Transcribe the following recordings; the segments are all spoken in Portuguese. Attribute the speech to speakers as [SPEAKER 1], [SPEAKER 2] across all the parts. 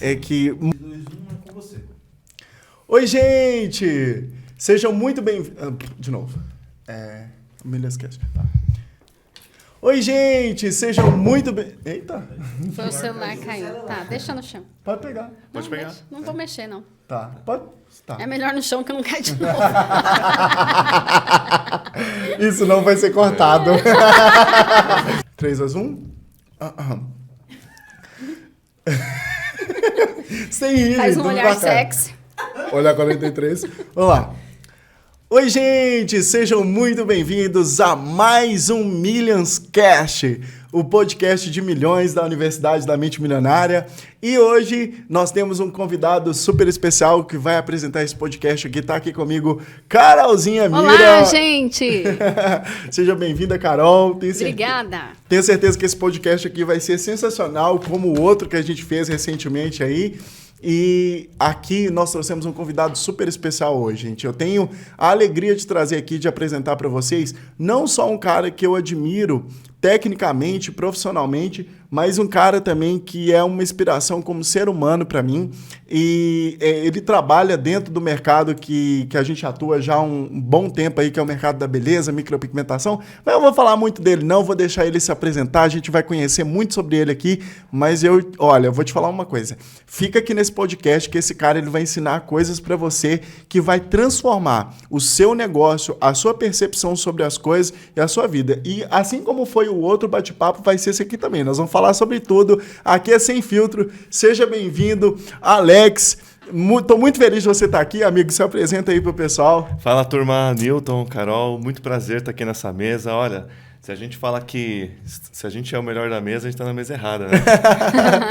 [SPEAKER 1] é que... 2, 1, é com você. Oi, gente! Sejam muito bem-vindos... de novo. Milhas Cast. Tá. Oi, gente! Sejam muito bem... Eita!
[SPEAKER 2] Foi o celular caiu. Tá, deixa no chão.
[SPEAKER 1] Pode pegar.
[SPEAKER 3] Pode pegar.
[SPEAKER 2] Não vou mexer, não.
[SPEAKER 1] Tá. Pode... Tá.
[SPEAKER 2] É melhor no chão que eu não caia de novo.
[SPEAKER 1] Isso não vai ser cortado. 3, 2, 1. Sem rir.
[SPEAKER 2] Faz um olhar sexy.
[SPEAKER 1] Olhar 43. Vamos lá. Oi, gente! Sejam muito bem-vindos a mais um Millions Cast, o podcast de milhões da Universidade da Mente Milionária. E hoje nós temos um convidado super especial que vai apresentar esse podcast aqui. Tá aqui comigo, Carolzinha Mira.
[SPEAKER 2] Olá, gente!
[SPEAKER 1] Seja bem-vinda, Carol.
[SPEAKER 2] Obrigada.
[SPEAKER 1] Tenho certeza que esse podcast aqui vai ser sensacional, como o outro que a gente fez recentemente aí. E aqui nós trouxemos um convidado super especial hoje, gente. Eu tenho a alegria de trazer aqui, de apresentar para vocês, não só um cara que eu admiro tecnicamente, profissionalmente, mas um cara também que é uma inspiração como ser humano para mim. E ele trabalha dentro do mercado que a gente atua já há um bom tempo aí, que é o mercado da beleza, micropigmentação. Mas eu vou falar muito dele, não vou deixar ele se apresentar, a gente vai conhecer muito sobre ele aqui, mas eu vou te falar uma coisa. Fica aqui nesse podcast que esse cara ele vai ensinar coisas para você que vai transformar o seu negócio, a sua percepção sobre as coisas e a sua vida. E assim como foi o outro bate-papo, vai ser esse aqui também. Nós vamos falar sobre tudo. Aqui é Sem Filtro. Seja bem-vindo, Alex. Estou muito feliz de você estar aqui, amigo. Se apresenta aí pro pessoal.
[SPEAKER 3] Fala, turma. Newton, Carol. Muito prazer estar aqui nessa mesa. Olha, se a gente fala que se a gente é o melhor da mesa, a gente está na mesa errada, né?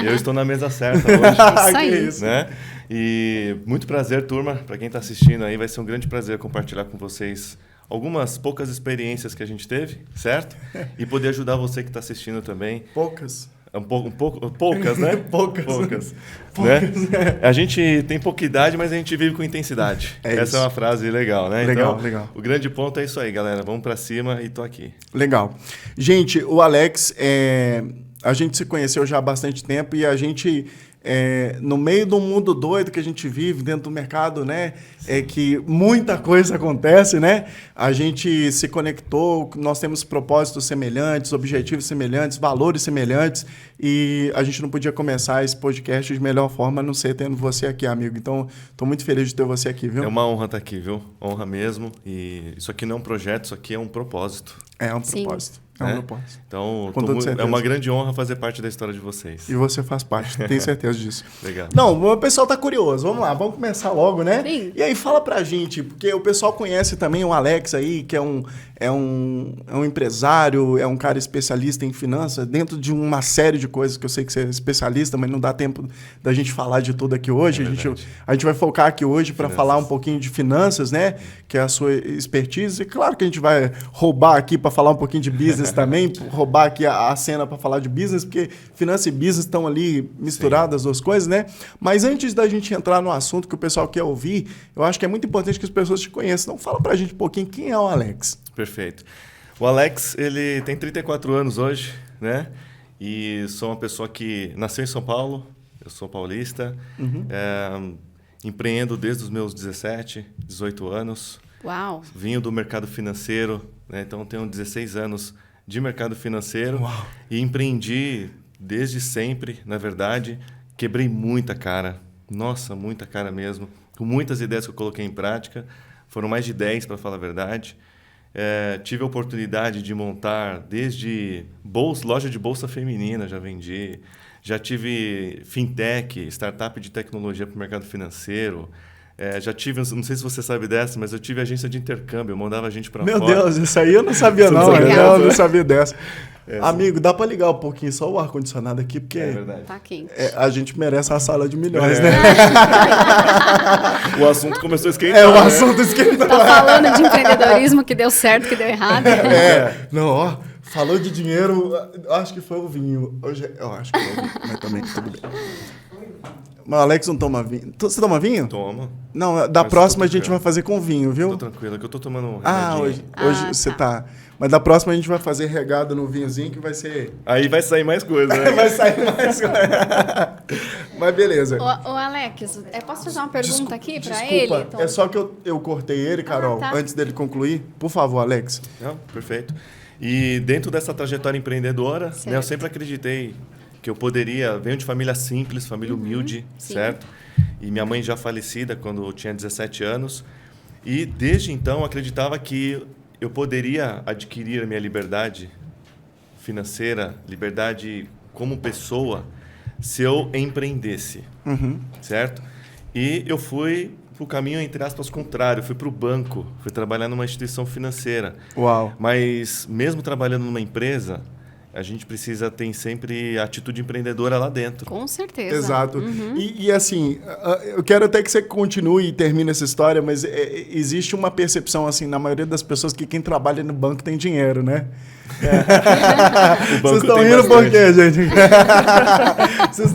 [SPEAKER 3] Eu estou na mesa certa hoje.
[SPEAKER 2] Isso aí.
[SPEAKER 3] Né? E muito prazer, turma. Para quem está assistindo aí, vai ser um grande prazer compartilhar com vocês algumas poucas experiências que a gente teve, certo? E poder ajudar você que está assistindo também.
[SPEAKER 1] Poucas,
[SPEAKER 3] né?
[SPEAKER 1] Poucas.
[SPEAKER 3] Né? A gente tem pouca idade, mas a gente vive com intensidade. Essa é uma frase legal, né?
[SPEAKER 1] Legal.
[SPEAKER 3] O grande ponto é isso aí, galera. Vamos para cima e tô aqui.
[SPEAKER 1] Legal. Gente, o Alex, a gente se conheceu já há bastante tempo e a gente... no meio do mundo doido que a gente vive dentro do mercado, né? É que muita coisa acontece, né? A gente se conectou, nós temos propósitos semelhantes, objetivos semelhantes, valores semelhantes e a gente não podia começar esse podcast de melhor forma a não ser tendo você aqui, amigo. Então, estou muito feliz de ter você aqui, viu?
[SPEAKER 3] É uma honra estar aqui, viu? Honra mesmo. E isso aqui não é um projeto, isso aqui é um propósito.
[SPEAKER 1] É um
[SPEAKER 2] Sim.
[SPEAKER 1] propósito.
[SPEAKER 3] Então,
[SPEAKER 1] é
[SPEAKER 3] uma grande honra fazer parte da história de vocês.
[SPEAKER 1] E você faz parte, tenho certeza disso.
[SPEAKER 3] Legal.
[SPEAKER 1] Não, o pessoal tá curioso. Vamos lá, vamos começar logo, né?
[SPEAKER 2] Sim.
[SPEAKER 1] E aí, fala pra gente, porque o pessoal conhece também o Alex aí, que é um empresário, é um cara especialista em finanças, dentro de uma série de coisas que eu sei que você é especialista, mas não dá tempo da gente falar de tudo aqui hoje. A gente vai focar aqui hoje para falar um pouquinho de finanças, né? Que é a sua expertise. E claro que a gente vai roubar aqui para falar um pouquinho de business também, roubar aqui a cena para falar de business, porque finanças e business estão ali misturadas, as duas coisas, né? Mas antes da gente entrar no assunto que o pessoal quer ouvir, eu acho que é muito importante que as pessoas te conheçam. Então, fala pra gente um pouquinho quem é o Alex.
[SPEAKER 3] Perfeito. O Alex, ele tem 34 anos hoje, né? E sou uma pessoa que nasceu em São Paulo, eu sou paulista, empreendo desde os meus 17, 18 anos.
[SPEAKER 2] Uau!
[SPEAKER 3] Vinha do mercado financeiro, né? Então tenho 16 anos de mercado financeiro.
[SPEAKER 1] Uau.
[SPEAKER 3] E empreendi desde sempre, na verdade. Quebrei muita cara, nossa, muita cara mesmo, com muitas ideias que eu coloquei em prática. Foram mais de 10, para falar a verdade. Tive a oportunidade de montar desde loja de bolsa feminina, já vendi. Já tive fintech, startup de tecnologia para o mercado financeiro. Já tive, não sei se você sabe dessa, mas eu tive agência de intercâmbio, eu mandava gente para fora.
[SPEAKER 1] Meu Deus, isso aí eu não sabia não sabia dessa. Amigo, dá para ligar um pouquinho só o ar-condicionado aqui, porque
[SPEAKER 2] Tá quente.
[SPEAKER 1] A gente merece uma sala de milhões, né?
[SPEAKER 3] O assunto começou a esquentar.
[SPEAKER 1] O assunto esquentou.
[SPEAKER 2] Tá falando de empreendedorismo, que deu certo, que deu errado.
[SPEAKER 1] Não, ó, falou de dinheiro, acho que foi o vinho. Hoje, eu acho que foi o vinho, mas também tudo bem. Mas o Alex não toma vinho. Você toma vinho?
[SPEAKER 3] Toma.
[SPEAKER 1] Não, da
[SPEAKER 3] Mas
[SPEAKER 1] próxima a
[SPEAKER 3] tô
[SPEAKER 1] gente vai
[SPEAKER 3] tranquilo.
[SPEAKER 1] fazer com vinho, viu?
[SPEAKER 3] Tô tranquilo, que eu tô tomando um
[SPEAKER 1] Ah,
[SPEAKER 3] remedinho.
[SPEAKER 1] hoje você tá. Mas da próxima a gente vai fazer regado no vinhozinho que vai ser.
[SPEAKER 3] Aí vai sair mais coisa, né?
[SPEAKER 1] Vai sair mais. Mas beleza.
[SPEAKER 2] Ô, Alex, posso fazer uma pergunta aqui pra ele?
[SPEAKER 1] Desculpa,
[SPEAKER 2] Tom?
[SPEAKER 1] é só que eu cortei ele, Carol,
[SPEAKER 2] tá.
[SPEAKER 1] antes dele concluir. Por favor, Alex.
[SPEAKER 3] Não, perfeito. E dentro dessa trajetória empreendedora, né, eu
[SPEAKER 2] Certo.
[SPEAKER 3] sempre acreditei que eu poderia... Venho de família simples, família humilde,
[SPEAKER 2] sim.
[SPEAKER 3] certo? E minha mãe já falecida quando eu tinha 17 anos. E desde então acreditava que eu poderia adquirir a minha liberdade financeira, liberdade como pessoa, se eu empreendesse, certo? E eu fui para o caminho, entre aspas, contrário. Fui para o banco, fui trabalhar numa instituição financeira.
[SPEAKER 1] Uau.
[SPEAKER 3] Mas mesmo trabalhando numa empresa, a gente precisa ter sempre a atitude empreendedora lá dentro.
[SPEAKER 2] Com certeza.
[SPEAKER 1] Exato. E assim, eu quero até que você continue e termine essa história, mas existe uma percepção, assim, na maioria das pessoas que quem trabalha no banco tem dinheiro, né?
[SPEAKER 3] O banco
[SPEAKER 1] Vocês estão
[SPEAKER 3] tem
[SPEAKER 1] rindo por
[SPEAKER 3] bastante.
[SPEAKER 1] quê, gente?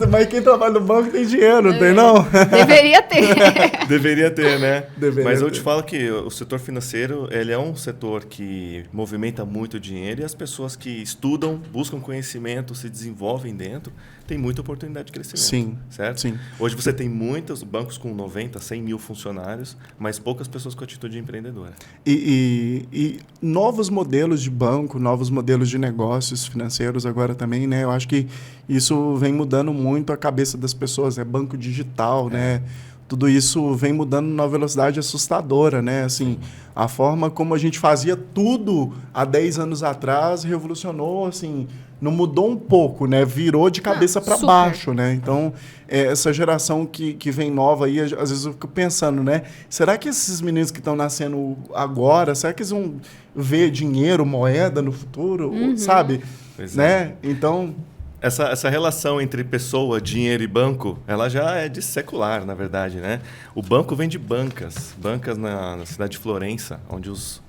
[SPEAKER 1] Mas quem trabalha no banco tem dinheiro, não tem não?
[SPEAKER 2] Deveria ter.
[SPEAKER 3] Deveria ter, né?
[SPEAKER 1] Deveria
[SPEAKER 3] Mas eu
[SPEAKER 1] ter.
[SPEAKER 3] te falo que o setor financeiro, ele é um setor que movimenta muito dinheiro e as pessoas que estudam, buscam conhecimento, se desenvolvem dentro, tem muita oportunidade de crescimento.
[SPEAKER 1] Sim,
[SPEAKER 3] Certo?
[SPEAKER 1] sim.
[SPEAKER 3] Hoje você tem muitos bancos com 90, 100 mil funcionários, mas poucas pessoas com atitude empreendedora.
[SPEAKER 1] E novos modelos de banco, novos modelos de negócios financeiros agora também, né? Eu acho que isso vem mudando muito a cabeça das pessoas, né? Banco digital, né? Tudo isso vem mudando numa velocidade assustadora, né? Assim, a forma como a gente fazia tudo há 10 anos atrás revolucionou, assim, não mudou um pouco, né? Virou de cabeça para
[SPEAKER 2] super.
[SPEAKER 1] baixo, né? Então, essa geração que vem nova aí, às vezes eu fico pensando, né? Será que esses meninos que estão nascendo agora, será que eles vão ver dinheiro, moeda no futuro? Sabe?
[SPEAKER 3] Pois
[SPEAKER 1] Né? Então,
[SPEAKER 3] Essa relação entre pessoa, dinheiro e banco, ela já é de secular, na verdade, né? O banco vem de bancas. Bancas na cidade de Florença, onde os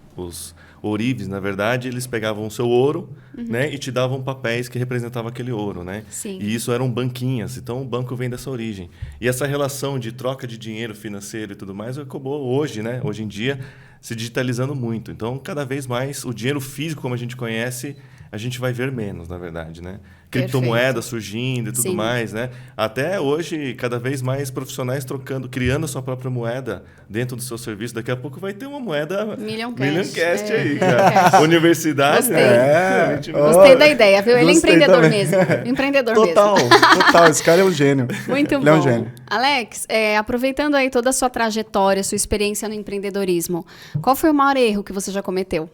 [SPEAKER 3] ourives, na verdade, eles pegavam o seu ouro, né? E te davam papéis que representavam aquele ouro, né?
[SPEAKER 2] Sim.
[SPEAKER 3] E isso eram banquinhas. Então, o banco vem dessa origem. E essa relação de troca de dinheiro financeiro e tudo mais acabou hoje, né? Hoje em dia, se digitalizando muito. Então, cada vez mais, o dinheiro físico, como a gente conhece, a gente vai ver menos, na verdade, né? Criptomoedas surgindo e tudo
[SPEAKER 2] Sim.
[SPEAKER 3] mais, né? Até hoje, cada vez mais profissionais criando a sua própria moeda dentro do seu serviço. Daqui a pouco vai ter uma moeda
[SPEAKER 2] Million Cash.
[SPEAKER 3] Cash
[SPEAKER 2] É,
[SPEAKER 3] aí,
[SPEAKER 2] Million
[SPEAKER 3] cara.
[SPEAKER 2] Cash.
[SPEAKER 3] Universidade.
[SPEAKER 2] Gostei.
[SPEAKER 3] A gente vai-
[SPEAKER 2] Gostei da ideia, viu? Ele é
[SPEAKER 1] Gostei
[SPEAKER 2] empreendedor
[SPEAKER 1] também.
[SPEAKER 2] mesmo. Empreendedor
[SPEAKER 1] total,
[SPEAKER 2] mesmo.
[SPEAKER 1] total. Esse cara é um gênio.
[SPEAKER 2] Muito
[SPEAKER 1] Ele
[SPEAKER 2] bom.
[SPEAKER 1] é um gênio.
[SPEAKER 2] Alex, aproveitando aí toda a sua trajetória, sua experiência no empreendedorismo, qual foi o maior erro que você já cometeu?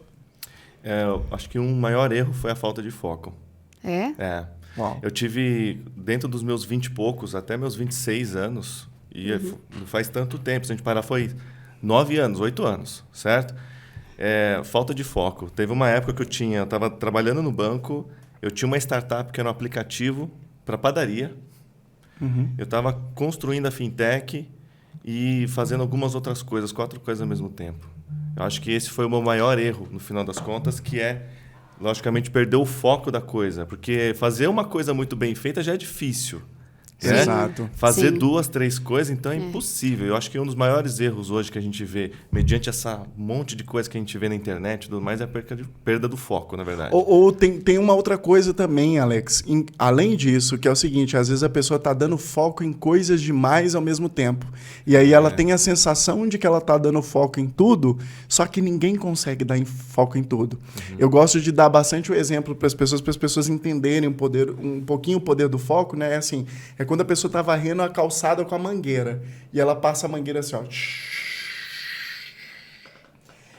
[SPEAKER 3] eu acho que um maior erro foi a falta de foco.
[SPEAKER 2] É?
[SPEAKER 3] É.
[SPEAKER 1] Uau.
[SPEAKER 3] Eu tive, dentro dos meus 20 e poucos, até meus 26 anos, e não faz tanto tempo, se a gente parar, foi 9 anos, 8 anos, certo? Falta de foco. Teve uma época que eu estava trabalhando no banco, eu tinha uma startup que era um aplicativo para padaria, eu estava construindo a fintech e fazendo algumas outras coisas, 4 coisas ao mesmo tempo. Eu acho que esse foi o meu maior erro, no final das contas, que é, logicamente, perder o foco da coisa. Porque fazer uma coisa muito bem feita já é difícil. Né?
[SPEAKER 1] Exato.
[SPEAKER 3] Fazer
[SPEAKER 2] Sim.
[SPEAKER 3] 2, 3 coisas, então é impossível. Eu acho que um dos maiores erros hoje que a gente vê, mediante essa monte de coisa que a gente vê na internet e tudo mais, é a perda do foco, na verdade.
[SPEAKER 1] Ou tem uma outra coisa também, Alex. Além disso, que é o seguinte, às vezes a pessoa está dando foco em coisas demais ao mesmo tempo. E aí ela tem a sensação de que ela está dando foco em tudo, só que ninguém consegue dar foco em tudo. Eu gosto de dar bastante o exemplo para as pessoas entenderem um pouquinho o poder do foco, né? Assim, é quando a pessoa está varrendo a calçada com a mangueira. E ela passa a mangueira assim, ó.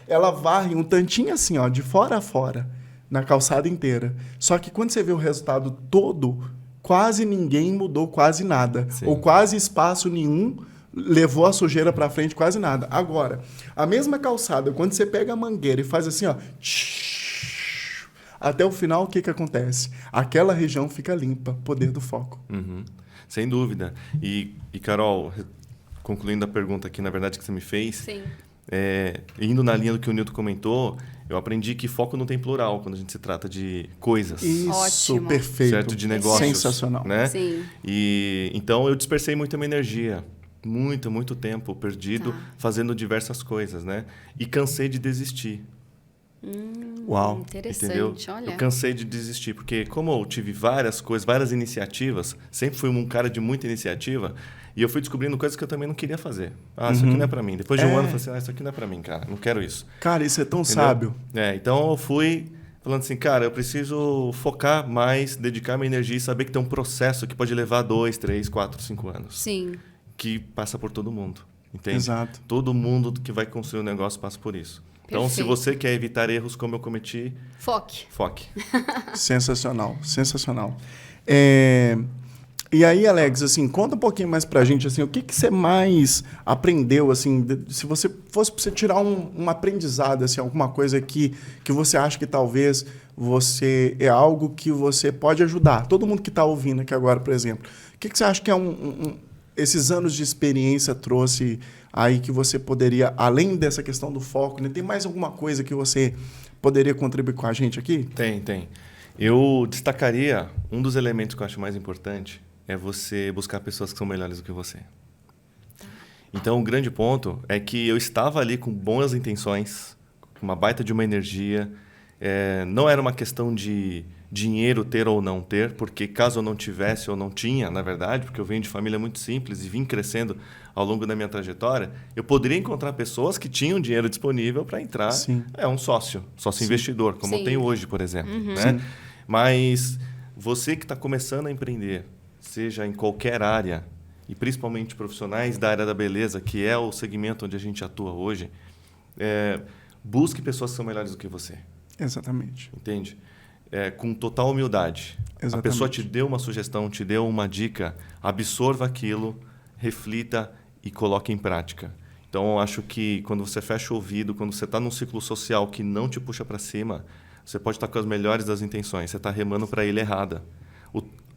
[SPEAKER 1] Ela varre um tantinho assim, ó, de fora a fora, na calçada inteira. Só que quando você vê o resultado todo, quase ninguém mudou quase nada.
[SPEAKER 3] Sim.
[SPEAKER 1] Ou quase espaço nenhum levou a sujeira para frente, quase nada. Agora, a mesma calçada, quando você pega a mangueira e faz assim, ó, até o final, o que acontece? Aquela região fica limpa, poder do foco.
[SPEAKER 3] Sem dúvida. E, Carol, concluindo a pergunta aqui, na verdade, que você me fez,
[SPEAKER 2] Sim.
[SPEAKER 3] indo na linha do que o Nilton comentou, eu aprendi que foco não tem plural quando a gente se trata de coisas.
[SPEAKER 1] Isso,
[SPEAKER 2] Ótimo.
[SPEAKER 1] perfeito.
[SPEAKER 3] Certo, de negócios.
[SPEAKER 1] Sensacional.
[SPEAKER 3] Né?
[SPEAKER 2] Sim.
[SPEAKER 3] E então eu dispersei muita minha energia. Muito tempo perdido fazendo diversas coisas, né? E cansei de desistir.
[SPEAKER 1] Uau.
[SPEAKER 2] Interessante,
[SPEAKER 3] Entendeu?
[SPEAKER 2] olha.
[SPEAKER 3] Eu cansei de desistir, porque como eu tive várias coisas, várias iniciativas, sempre fui um cara de muita iniciativa, e eu fui descobrindo coisas que eu também não queria fazer. Isso aqui não é pra mim. Depois de um ano, eu falei assim, isso aqui não é pra mim, cara, não quero isso.
[SPEAKER 1] Cara, isso é tão
[SPEAKER 3] Entendeu?
[SPEAKER 1] sábio.
[SPEAKER 3] Então eu fui falando assim, cara, eu preciso focar mais, dedicar minha energia e saber que tem um processo que pode levar 2, 3, 4, 5 anos.
[SPEAKER 2] Sim.
[SPEAKER 3] Que passa por todo mundo, entende?
[SPEAKER 1] Exato.
[SPEAKER 3] Todo mundo que vai construir um negócio passa por isso. Então, se
[SPEAKER 2] Perfeito.
[SPEAKER 3] você quer evitar erros como eu cometi,
[SPEAKER 2] Foque.
[SPEAKER 3] foque.
[SPEAKER 1] Sensacional, sensacional. E aí, Alex, assim, conta um pouquinho mais pra gente, assim, o que você mais aprendeu, assim, se você fosse pra você tirar um aprendizado, assim, alguma coisa que você acha que talvez é algo que você pode ajudar. Todo mundo que está ouvindo aqui agora, por exemplo, o que você acha que esses anos de experiência trouxe aí que você poderia, além dessa questão do foco, né, tem mais alguma coisa que você poderia contribuir com a gente aqui?
[SPEAKER 3] Tem. Eu destacaria um dos elementos que eu acho mais importante é você buscar pessoas que são melhores do que você. Então, o grande ponto é que eu estava ali com boas intenções, com uma baita de uma energia. Não era uma questão de dinheiro ter ou não ter, porque caso eu não tivesse ou não tinha, na verdade, porque eu venho de família muito simples e vim crescendo ao longo da minha trajetória, eu poderia encontrar pessoas que tinham dinheiro disponível para entrar.
[SPEAKER 1] Sim.
[SPEAKER 3] Um sócio investidor, como eu tenho hoje, por exemplo. Né? Mas você que está começando a empreender, seja em qualquer área, e principalmente profissionais da área da beleza, que é o segmento onde a gente atua hoje, busque pessoas que são melhores do que você.
[SPEAKER 1] Exatamente.
[SPEAKER 3] Entende? Com total humildade.
[SPEAKER 1] Exatamente.
[SPEAKER 3] A pessoa te deu uma sugestão, te deu uma dica, absorva aquilo, reflita e coloque em prática. Então, eu acho que quando você fecha o ouvido, quando você está num ciclo social que não te puxa para cima, você pode estar com as melhores das intenções, você está remando para a ilha errada.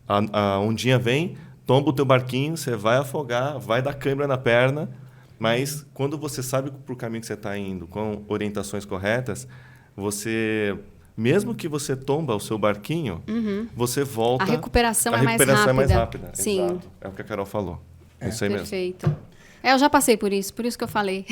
[SPEAKER 3] A ondinha vem, tomba o teu barquinho, você vai afogar, vai dar câimbra na perna, mas quando você sabe para o caminho que você está indo, com orientações corretas, você, mesmo que você tomba o seu barquinho, você volta...
[SPEAKER 2] A recuperação
[SPEAKER 3] é mais rápida.
[SPEAKER 2] Sim.
[SPEAKER 3] Exato. É o que a Carol falou. É isso aí mesmo.
[SPEAKER 2] Perfeito. Eu já passei por isso que eu falei.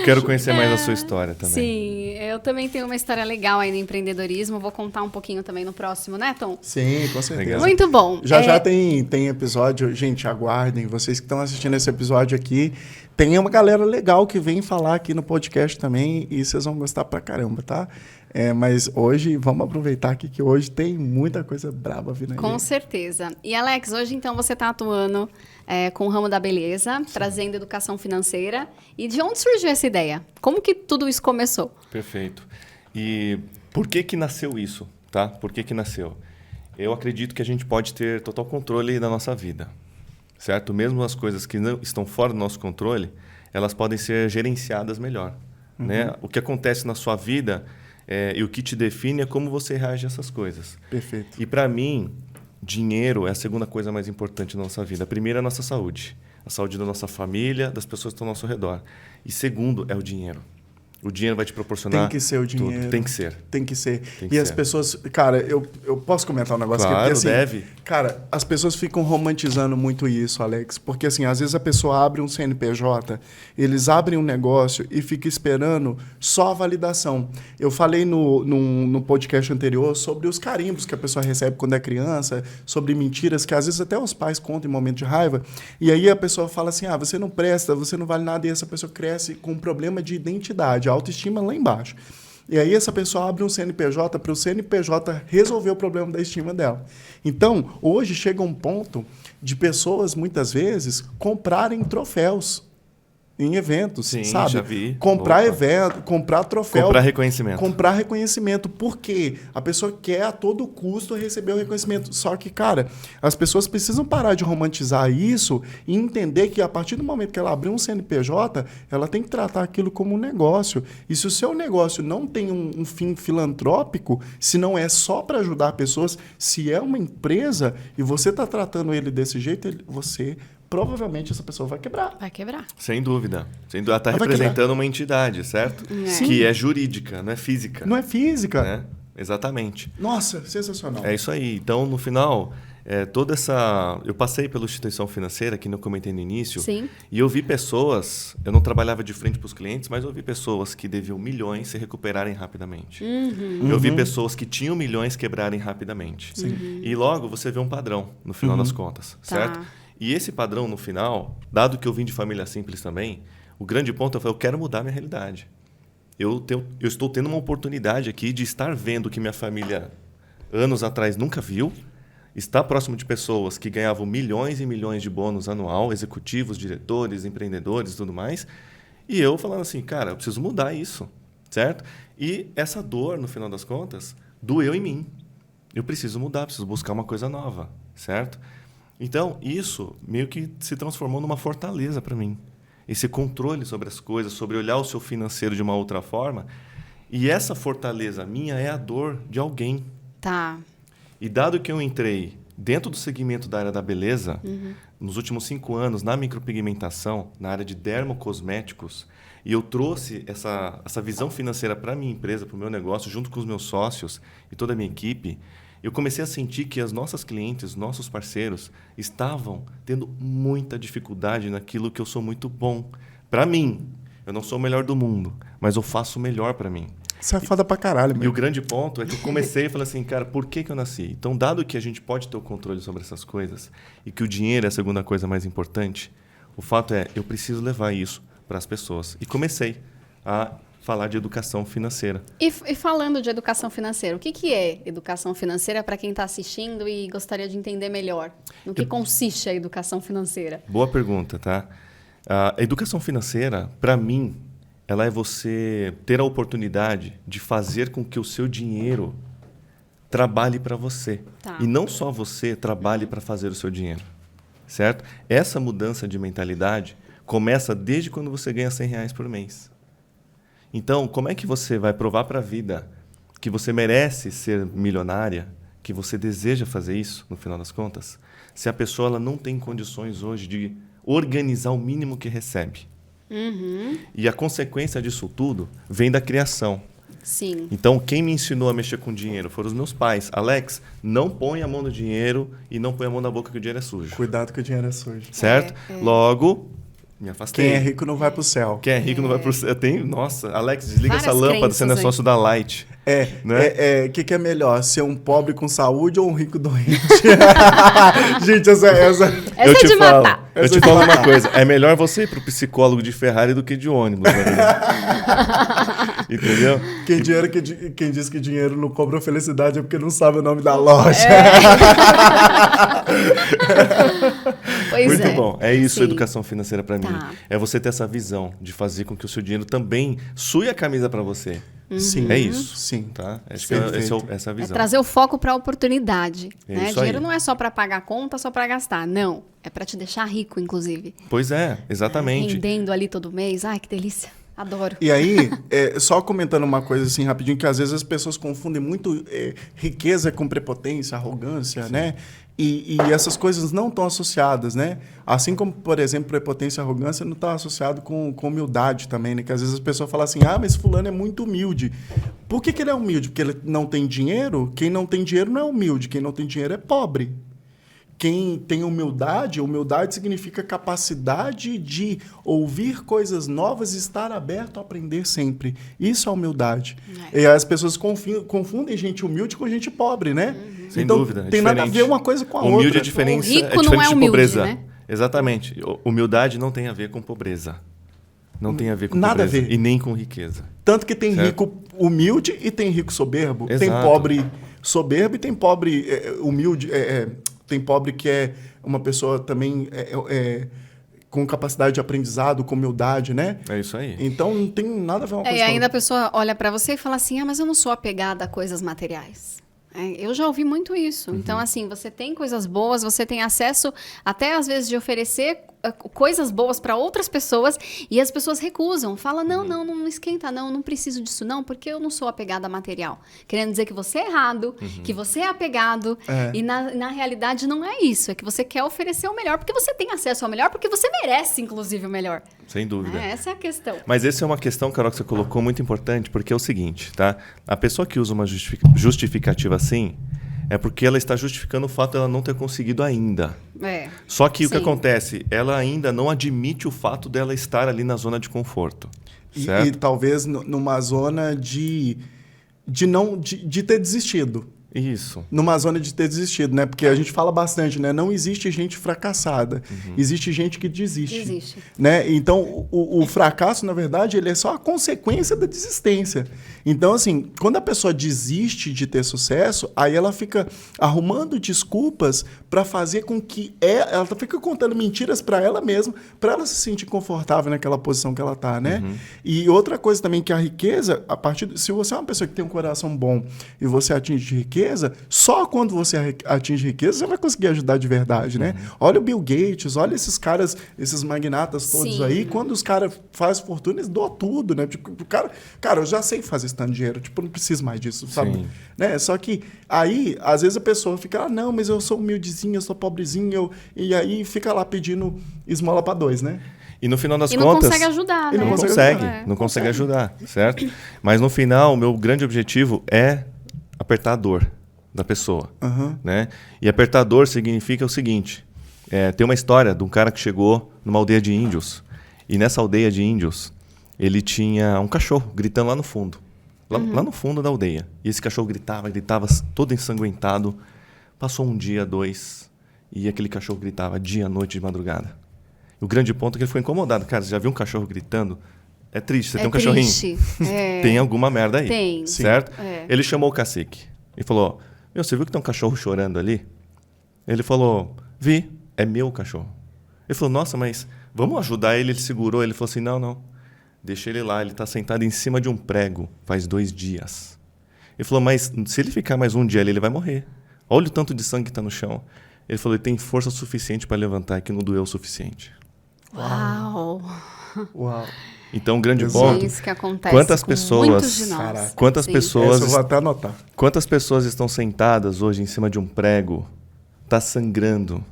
[SPEAKER 3] Quero conhecer mais a sua história também.
[SPEAKER 2] Sim, eu também tenho uma história legal aí no empreendedorismo. Vou contar um pouquinho também no próximo, né, Tom?
[SPEAKER 1] Sim, com certeza.
[SPEAKER 3] Legal.
[SPEAKER 2] Muito bom.
[SPEAKER 1] Já tem episódio, gente, aguardem, vocês que estão assistindo esse episódio aqui, tem uma galera legal que vem falar aqui no podcast também e vocês vão gostar pra caramba, tá? Mas hoje, vamos aproveitar aqui que hoje tem muita coisa braba vindo aí.
[SPEAKER 2] Com certeza. E Alex, hoje então você está atuando com o ramo da beleza, trazendo educação financeira. E de onde surgiu essa ideia? Como que tudo isso começou?
[SPEAKER 3] Perfeito. E por que nasceu isso? Tá? Por que nasceu? Eu acredito que a gente pode ter total controle da nossa vida, certo? Mesmo as coisas que não estão fora do nosso controle, elas podem ser gerenciadas melhor. Né? O que acontece na sua vida e o que te define é como você reage a essas coisas.
[SPEAKER 1] Perfeito.
[SPEAKER 3] E para mim, dinheiro é a segunda coisa mais importante na nossa vida. A primeira é a nossa saúde. A saúde da nossa família, das pessoas que estão ao nosso redor. E segundo é o dinheiro. O dinheiro vai te proporcionar
[SPEAKER 1] Tem que ser o dinheiro.
[SPEAKER 3] tudo. Tem que ser.
[SPEAKER 1] Tem que ser.
[SPEAKER 3] Tem que
[SPEAKER 1] E as
[SPEAKER 3] ser.
[SPEAKER 1] pessoas... Cara, eu posso comentar um negócio
[SPEAKER 3] Claro,
[SPEAKER 1] aqui? Porque, assim,
[SPEAKER 3] deve.
[SPEAKER 1] Cara, as pessoas ficam romantizando muito isso, Alex. Porque, assim, às vezes a pessoa abre um CNPJ, eles abrem um negócio e fica esperando só a validação. Eu falei no podcast anterior sobre os carimbos que a pessoa recebe quando é criança, sobre mentiras que às vezes até os pais contam em momento de raiva. E aí a pessoa fala assim, você não presta, você não vale nada. E essa pessoa cresce com um problema de identidade, a autoestima lá embaixo. E aí essa pessoa abre um CNPJ para o CNPJ resolver o problema da estima dela. Então, hoje chega um ponto de pessoas, muitas vezes, comprarem troféus em eventos,
[SPEAKER 3] Sim,
[SPEAKER 1] sabe?
[SPEAKER 3] já vi.
[SPEAKER 1] Comprar
[SPEAKER 3] Opa.
[SPEAKER 1] evento, comprar troféu.
[SPEAKER 3] Comprar reconhecimento.
[SPEAKER 1] Comprar reconhecimento. Por quê? A pessoa quer a todo custo receber o reconhecimento. Só que, cara, as pessoas precisam parar de romantizar isso e entender que a partir do momento que ela abrir um CNPJ, ela tem que tratar aquilo como um negócio. E se o seu negócio não tem um fim filantrópico, se não é só para ajudar pessoas, se é uma empresa e você está tratando ele desse jeito, você provavelmente essa pessoa vai quebrar.
[SPEAKER 2] Vai quebrar.
[SPEAKER 3] Sem dúvida. Sem dúvida. Ela está
[SPEAKER 1] Ela vai
[SPEAKER 3] representando
[SPEAKER 1] quebrar.
[SPEAKER 3] uma entidade, certo?
[SPEAKER 2] Sim.
[SPEAKER 3] Que é jurídica, não é física.
[SPEAKER 1] Não é física.
[SPEAKER 3] Né? Exatamente.
[SPEAKER 1] Nossa, sensacional.
[SPEAKER 3] É isso aí. Então, no final, toda essa... Eu passei pela instituição financeira, que eu comentei no início,
[SPEAKER 2] Sim.
[SPEAKER 3] e eu vi pessoas... Eu não trabalhava de frente para os clientes, mas eu vi pessoas que deviam milhões se recuperarem rapidamente. Eu vi pessoas que tinham milhões quebrarem rapidamente. E logo você vê um padrão, no final das contas, certo? E esse padrão, no final, dado que eu vim de família simples também, o grande ponto é eu quero mudar minha realidade. Eu estou tendo uma oportunidade aqui de estar vendo que minha família, anos atrás, nunca viu, está próximo de pessoas que ganhavam milhões e milhões de bônus anual, executivos, diretores, empreendedores e tudo mais, e eu falando assim, cara, eu preciso mudar isso, certo? E essa dor, no final das contas, doeu em mim. Eu preciso mudar, preciso buscar uma coisa nova, certo? Então, isso meio que se transformou numa fortaleza para mim. Esse controle sobre as coisas, sobre olhar o seu financeiro de uma outra forma. E essa fortaleza minha é a dor de alguém.
[SPEAKER 2] Tá.
[SPEAKER 3] E dado que eu entrei dentro do segmento da área da beleza, nos últimos 5 anos, na micropigmentação, na área de dermocosméticos, e eu trouxe essa visão financeira para a minha empresa, para o meu negócio, junto com os meus sócios e toda a minha equipe, eu comecei a sentir que as nossas clientes, nossos parceiros, estavam tendo muita dificuldade naquilo que eu sou muito bom. Para mim, eu não sou o melhor do mundo, mas eu faço o melhor para mim.
[SPEAKER 1] Isso é foda pra caralho,
[SPEAKER 3] E
[SPEAKER 1] meu.
[SPEAKER 3] o grande ponto é que eu comecei e falei assim, cara, por que eu nasci? Então, dado que a gente pode ter o controle sobre essas coisas e que o dinheiro é a segunda coisa mais importante, o fato é, eu preciso levar isso para as pessoas. E comecei a falar de educação financeira.
[SPEAKER 2] E falando de educação financeira, o que é educação financeira para quem está assistindo e gostaria de entender melhor? No que consiste a educação financeira?
[SPEAKER 3] Boa pergunta, tá? A educação financeira, para mim, ela é você ter a oportunidade de fazer com que o seu dinheiro trabalhe para você.
[SPEAKER 2] Tá.
[SPEAKER 3] E não só você trabalhe para fazer o seu dinheiro, certo? Essa mudança de mentalidade começa desde quando você ganha R$100 por mês. Então, como é que você vai provar para a vida que você merece ser milionária, que você deseja fazer isso, no final das contas, se a pessoa ela não tem condições hoje de organizar o mínimo que recebe? E a consequência disso tudo vem da criação.
[SPEAKER 2] Sim.
[SPEAKER 3] Então, quem me ensinou a mexer com dinheiro foram os meus pais. Alex, não põe a mão no dinheiro e não põe a mão na boca que o dinheiro é sujo.
[SPEAKER 1] Cuidado que o dinheiro é sujo.
[SPEAKER 3] Certo? Logo, me afastei.
[SPEAKER 1] Quem é rico não vai pro céu.
[SPEAKER 3] Quem é rico não vai pro céu. Nossa, Alex, desliga
[SPEAKER 2] Várias
[SPEAKER 3] essa lâmpada,
[SPEAKER 2] crenças
[SPEAKER 3] você não é
[SPEAKER 2] aí.
[SPEAKER 3] sócio da Light. Né?
[SPEAKER 1] Que é melhor? Ser um pobre com saúde ou um rico doente? Gente, essa
[SPEAKER 2] Essa
[SPEAKER 3] eu
[SPEAKER 2] é
[SPEAKER 3] te
[SPEAKER 2] de
[SPEAKER 3] falo,
[SPEAKER 2] matar.
[SPEAKER 3] eu te falo uma coisa. É melhor você ir pro psicólogo de Ferrari do que de ônibus. Né? Entendeu?
[SPEAKER 1] Quem diz que dinheiro não compra felicidade é porque não sabe o nome da loja.
[SPEAKER 2] Pois
[SPEAKER 3] Muito
[SPEAKER 2] é.
[SPEAKER 3] bom. É isso,
[SPEAKER 2] Sim.
[SPEAKER 3] educação financeira para mim.
[SPEAKER 2] Tá.
[SPEAKER 3] É você ter essa visão de fazer com que o seu dinheiro também sue a camisa para você.
[SPEAKER 1] Sim.
[SPEAKER 3] É isso.
[SPEAKER 1] Sim.
[SPEAKER 3] Tá? Acho
[SPEAKER 1] Sim.
[SPEAKER 3] que essa é a
[SPEAKER 2] É
[SPEAKER 3] visão.
[SPEAKER 2] trazer o foco para a oportunidade.
[SPEAKER 3] É
[SPEAKER 2] Né?
[SPEAKER 3] isso
[SPEAKER 2] Dinheiro
[SPEAKER 3] aí.
[SPEAKER 2] não é só para pagar a conta, só para gastar. Não. É para te deixar rico, inclusive.
[SPEAKER 3] Pois é, exatamente.
[SPEAKER 2] Rendendo ali todo mês. Ai, que delícia. Adoro.
[SPEAKER 1] E aí, só comentando uma coisa assim rapidinho, que às vezes as pessoas confundem muito riqueza com prepotência, arrogância, né? E essas coisas não estão associadas, né? Assim como, por exemplo, prepotência e arrogância não está associado com humildade também, né? Que às vezes as pessoas falam assim, mas fulano é muito humilde. Por que ele é humilde? Porque ele não tem dinheiro? Quem não tem dinheiro não é humilde, quem não tem dinheiro é pobre. Quem tem humildade significa capacidade de ouvir coisas novas e estar aberto a aprender sempre. Isso é humildade. E as pessoas confundem gente humilde com gente pobre, né?
[SPEAKER 3] Sem
[SPEAKER 1] então,
[SPEAKER 3] dúvida.
[SPEAKER 1] tem nada a ver uma coisa com a outra.
[SPEAKER 3] Humilde é diferença,
[SPEAKER 2] O rico
[SPEAKER 3] é
[SPEAKER 2] não
[SPEAKER 3] diferente
[SPEAKER 2] é
[SPEAKER 3] de
[SPEAKER 2] humilde,
[SPEAKER 3] pobreza.
[SPEAKER 2] né?
[SPEAKER 3] Exatamente. Humildade não tem a ver com pobreza. Não tem a ver com
[SPEAKER 1] Nada a
[SPEAKER 3] pobreza.
[SPEAKER 1] ver.
[SPEAKER 3] E nem com riqueza.
[SPEAKER 1] Tanto que tem
[SPEAKER 3] Certo.
[SPEAKER 1] rico humilde e tem rico soberbo.
[SPEAKER 3] Exato.
[SPEAKER 1] Tem pobre soberbo e tem pobre humilde. Tem pobre que é uma pessoa também com capacidade de aprendizado, com humildade, né?
[SPEAKER 3] É isso aí.
[SPEAKER 1] Então não tem nada a ver uma coisa
[SPEAKER 2] E
[SPEAKER 1] com a
[SPEAKER 2] ainda a
[SPEAKER 1] outra.
[SPEAKER 2] pessoa olha para você e fala assim, mas eu não sou apegada a coisas materiais. Eu já ouvi muito isso. Então, assim, você tem coisas boas, você tem acesso até às vezes de oferecer coisas boas para outras pessoas e as pessoas recusam. Fala, não esquenta, não preciso disso não, porque eu não sou apegada a material. Querendo dizer que você é errado, que você é apegado. E na realidade não é isso. É que você quer oferecer o melhor, porque você tem acesso ao melhor, porque você merece, inclusive, o melhor.
[SPEAKER 3] Sem dúvida.
[SPEAKER 2] Essa é a questão.
[SPEAKER 3] Mas essa é uma questão, Carol, que você colocou muito importante, porque é o seguinte, tá? A pessoa que usa uma justificativa assim, é porque ela está justificando o fato de ela não ter conseguido ainda. Só que o que acontece? Ela ainda não admite o fato dela estar ali na zona de conforto.
[SPEAKER 1] E talvez numa zona de ter desistido.
[SPEAKER 3] Isso.
[SPEAKER 1] Numa zona de ter desistido, né? Porque a gente fala bastante, né? Não existe gente fracassada. Existe gente que desiste.
[SPEAKER 2] Existe.
[SPEAKER 1] Né? Então, o fracasso, na verdade, ele é só a consequência da desistência. Então, assim, quando a pessoa desiste de ter sucesso, aí ela fica arrumando desculpas para fazer com que ela fica contando mentiras para ela mesma, para ela se sentir confortável naquela posição que ela tá, né? E outra coisa também que a riqueza, se você é uma pessoa que tem um coração bom e você atinge riqueza, só quando você atinge riqueza você vai conseguir ajudar de verdade, né? Olha o Bill Gates, olha esses caras, esses magnatas todos aí, quando os caras fazem fortuna, eles doam tudo, né? Tipo, o cara, eu já sei fazer esse tanto de dinheiro, tipo, não preciso mais disso, sabe? Né? Só que aí, às vezes a pessoa fica, não, mas eu sou humildezinho, eu sou pobrezinho, e aí fica lá pedindo esmola para dois, né?
[SPEAKER 3] E no final das
[SPEAKER 2] contas...
[SPEAKER 3] não
[SPEAKER 2] consegue ajudar, né?
[SPEAKER 3] Não consegue ajudar, certo? Mas no final, o meu grande objetivo é apertar a dor da pessoa, né? E apertar a dor significa o seguinte, tem uma história de um cara que chegou numa aldeia de índios, e nessa aldeia de índios, ele tinha um cachorro gritando lá no fundo, lá no fundo da aldeia. E esse cachorro gritava todo ensanguentado. Passou um dia, 2, e aquele cachorro gritava dia, noite, de madrugada. O grande ponto é que ele ficou incomodado. Cara, você já viu um cachorro gritando? É triste, você tem um cachorrinho. Tem alguma merda aí.
[SPEAKER 2] Tem.
[SPEAKER 3] Certo? Ele chamou o cacique e falou, você viu que tem um cachorro chorando ali? Ele falou, vi, é meu cachorro. Ele falou, nossa, mas vamos ajudar ele. Ele segurou, ele falou assim, não, deixa ele lá, ele está sentado em cima de um prego faz 2 dias. Ele falou, mas se ele ficar mais um dia ali, ele vai morrer. Olha o tanto de sangue que está no chão. Ele falou, ele tem força suficiente para levantar, que não doeu o suficiente.
[SPEAKER 2] Uau!
[SPEAKER 3] Então, um grande ponto.
[SPEAKER 2] É isso que acontece
[SPEAKER 3] quantas
[SPEAKER 2] com
[SPEAKER 3] pessoas,
[SPEAKER 2] muitos de nós.
[SPEAKER 3] Quantas pessoas,
[SPEAKER 1] eu vou até anotar.
[SPEAKER 3] Quantas pessoas estão sentadas hoje em cima de um prego, está sangrando,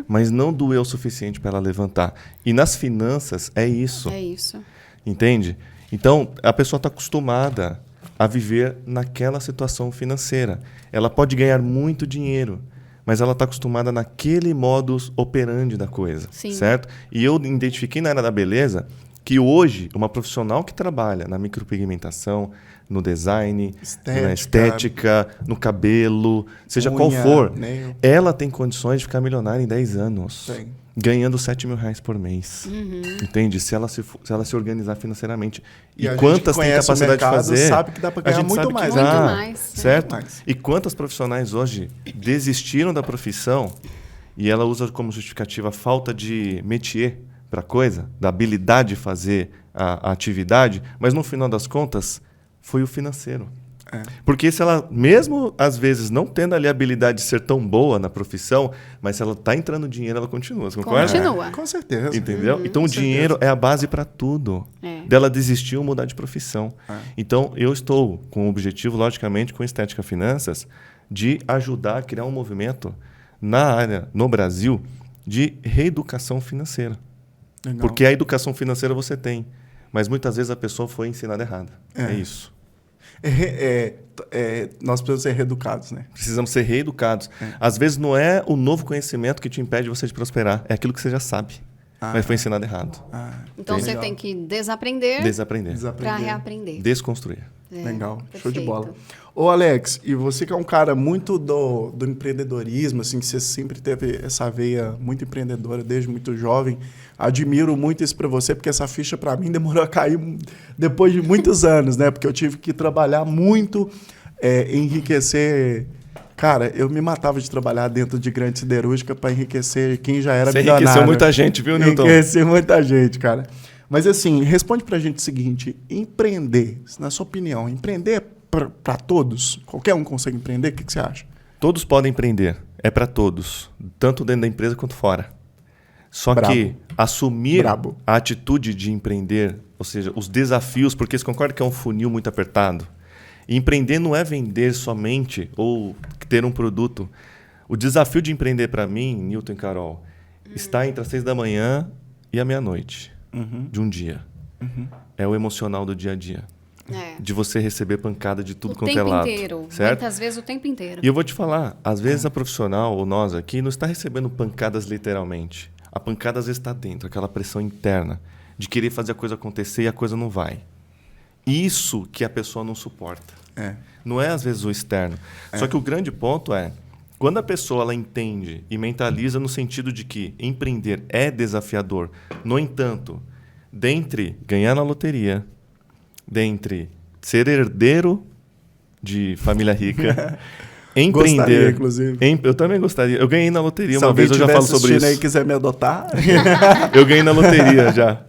[SPEAKER 3] mas não doeu o suficiente para ela levantar. E nas finanças é isso.
[SPEAKER 2] É isso.
[SPEAKER 3] Entende? Então, a pessoa está acostumada a viver naquela situação financeira. Ela pode ganhar muito dinheiro, mas ela está acostumada naquele modus operandi da coisa, certo? E eu identifiquei na área da beleza que hoje, uma profissional que trabalha na micropigmentação, no design, na estética, no cabelo, seja qual for, ela tem condições de ficar milionária em 10 anos. Ganhando R$7.000 por mês. Entende? Se ela se organizar financeiramente. E quantas tem capacidade de fazer?
[SPEAKER 1] Sabe que dá para ganhar muito mais.
[SPEAKER 2] Muito mais.
[SPEAKER 3] Certo? E quantas profissionais hoje desistiram da profissão e ela usa como justificativa a falta de métier para a coisa, da habilidade de fazer a atividade, mas no final das contas foi o financeiro. Porque se ela, mesmo às vezes não tendo ali a habilidade de ser tão boa na profissão, mas se ela está entrando dinheiro, ela continua. Você concorda?
[SPEAKER 2] Continua.
[SPEAKER 1] Com certeza.
[SPEAKER 3] Entendeu? Então o dinheiro é a base para tudo. Dela desistir ou mudar de profissão. Então eu estou com o objetivo, logicamente, com Estética Finanças, de ajudar a criar um movimento na área, no Brasil, de reeducação financeira.
[SPEAKER 1] Legal.
[SPEAKER 3] Porque a educação financeira você tem, mas muitas vezes a pessoa foi ensinada errada. É isso.
[SPEAKER 1] Nós precisamos ser reeducados, né?
[SPEAKER 3] Precisamos ser reeducados. Às vezes não é o novo conhecimento que te impede você de prosperar, é aquilo que você já sabe, mas foi ensinado errado.
[SPEAKER 2] Então você tem que desaprender para reaprender.
[SPEAKER 3] Desconstruir.
[SPEAKER 1] Legal,
[SPEAKER 2] perfeito.
[SPEAKER 1] Show de bola. Ô Alex, e você que é um cara muito do empreendedorismo, assim, que você sempre teve essa veia muito empreendedora desde muito jovem, admiro muito isso para você, porque essa ficha para mim demorou a cair depois de muitos anos, né? Porque eu tive que trabalhar muito, enriquecer... Cara, eu me matava de trabalhar dentro de grande siderúrgica para enriquecer quem já era milionário.
[SPEAKER 3] Você enriqueceu muita gente, viu, Newton?
[SPEAKER 1] Enriqueceu muita gente, cara. Mas assim, responde pra gente o seguinte, empreender, na sua opinião, empreender é para todos? Qualquer um consegue empreender? O que você acha?
[SPEAKER 3] Todos podem empreender, é para todos, tanto dentro da empresa quanto fora. Só
[SPEAKER 1] Brabo.
[SPEAKER 3] que assumir
[SPEAKER 1] Brabo.
[SPEAKER 3] a atitude de empreender, ou seja, os desafios, porque você concorda que é um funil muito apertado? E empreender não é vender somente ou ter um produto. O desafio de empreender para mim, Newton e Carol, está entre as 6 da manhã e a meia-noite de um dia. É o emocional do dia a dia. De você receber pancada de tudo quanto é lado.
[SPEAKER 2] O tempo inteiro.
[SPEAKER 3] Certo?
[SPEAKER 2] Muitas vezes o tempo inteiro.
[SPEAKER 3] E eu vou te falar, às vezes a profissional, ou nós aqui, não está recebendo pancadas literalmente. A pancada às vezes está dentro, aquela pressão interna de querer fazer a coisa acontecer e a coisa não vai. Isso que a pessoa não suporta. Não é às vezes o externo. Só que o grande ponto é, quando a pessoa ela entende e mentaliza no sentido de que empreender é desafiador, no entanto, dentre ganhar na loteria, dentre ser herdeiro de família rica, empreender.
[SPEAKER 1] Gostaria, inclusive.
[SPEAKER 3] Eu também gostaria. Eu ganhei na loteria
[SPEAKER 1] Se
[SPEAKER 3] uma vez, eu já falo sobre isso.
[SPEAKER 1] Se alguém quiser me adotar...
[SPEAKER 3] Eu ganhei na loteria já.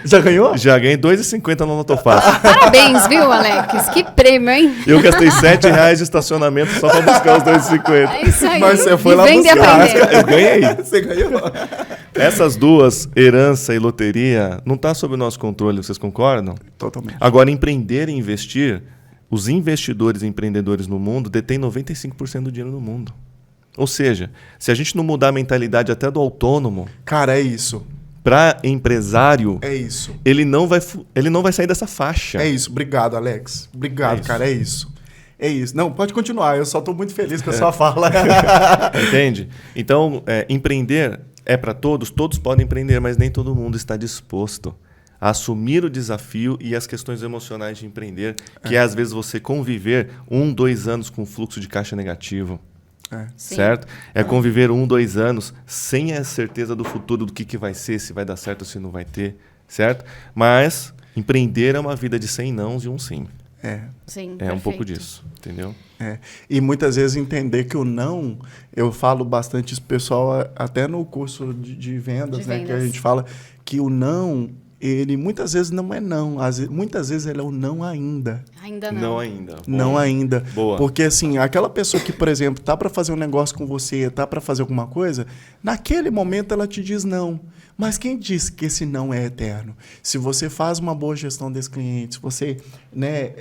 [SPEAKER 1] Já ganhou?
[SPEAKER 3] Já ganhei R$2,50 no Lotofácil.
[SPEAKER 2] Parabéns, viu, Alex? Que prêmio, hein?
[SPEAKER 3] Eu gastei R$7 de estacionamento só para buscar os R$2,50.
[SPEAKER 2] É isso aí.
[SPEAKER 1] Mas você foi lá
[SPEAKER 2] Vivendo e
[SPEAKER 1] buscar.
[SPEAKER 2] aprendendo.
[SPEAKER 3] Eu ganhei.
[SPEAKER 1] Você ganhou?
[SPEAKER 3] Essas duas, herança e loteria, não está sob o nosso controle, vocês concordam?
[SPEAKER 1] Totalmente.
[SPEAKER 3] Agora, empreender e investir, os investidores e empreendedores no mundo detêm 95% do dinheiro no mundo. Ou seja, se a gente não mudar a mentalidade até do autônomo
[SPEAKER 1] Cara, é isso.
[SPEAKER 3] para empresário,
[SPEAKER 1] É isso.
[SPEAKER 3] ele não vai sair dessa faixa.
[SPEAKER 1] É isso. Obrigado, Alex. Obrigado,
[SPEAKER 3] isso.
[SPEAKER 1] cara. É isso. É isso. Não, pode continuar. Eu só estou muito feliz com a sua fala.
[SPEAKER 3] Entende? Então, empreender é para todos podem empreender, mas nem todo mundo está disposto a assumir o desafio e as questões emocionais de empreender, que é às vezes você conviver 1, 2 anos com fluxo de caixa negativo.
[SPEAKER 2] Sim.
[SPEAKER 3] Certo? É conviver 1, 2 anos sem a certeza do futuro, do que vai ser, se vai dar certo ou se não vai ter, certo? Mas empreender é uma vida de 100 nãos e um sim.
[SPEAKER 2] Sim,
[SPEAKER 3] É um pouco
[SPEAKER 2] perfeito.
[SPEAKER 3] disso, entendeu?
[SPEAKER 1] E muitas vezes entender que o não, eu falo bastante isso, pessoal, até no curso de vendas,
[SPEAKER 2] De
[SPEAKER 1] né? Que a
[SPEAKER 2] vendas.
[SPEAKER 1] gente fala que o não, ele muitas vezes não é não. Muitas vezes ele é o não ainda.
[SPEAKER 2] Ainda não.
[SPEAKER 3] Não ainda.
[SPEAKER 1] Não ainda.
[SPEAKER 3] Boa.
[SPEAKER 1] Porque, assim, aquela pessoa que, por exemplo, tá para fazer um negócio com você, tá para fazer alguma coisa, naquele momento ela te diz não. Mas quem disse que esse não é eterno? Se você faz uma boa gestão desse cliente, se você, né,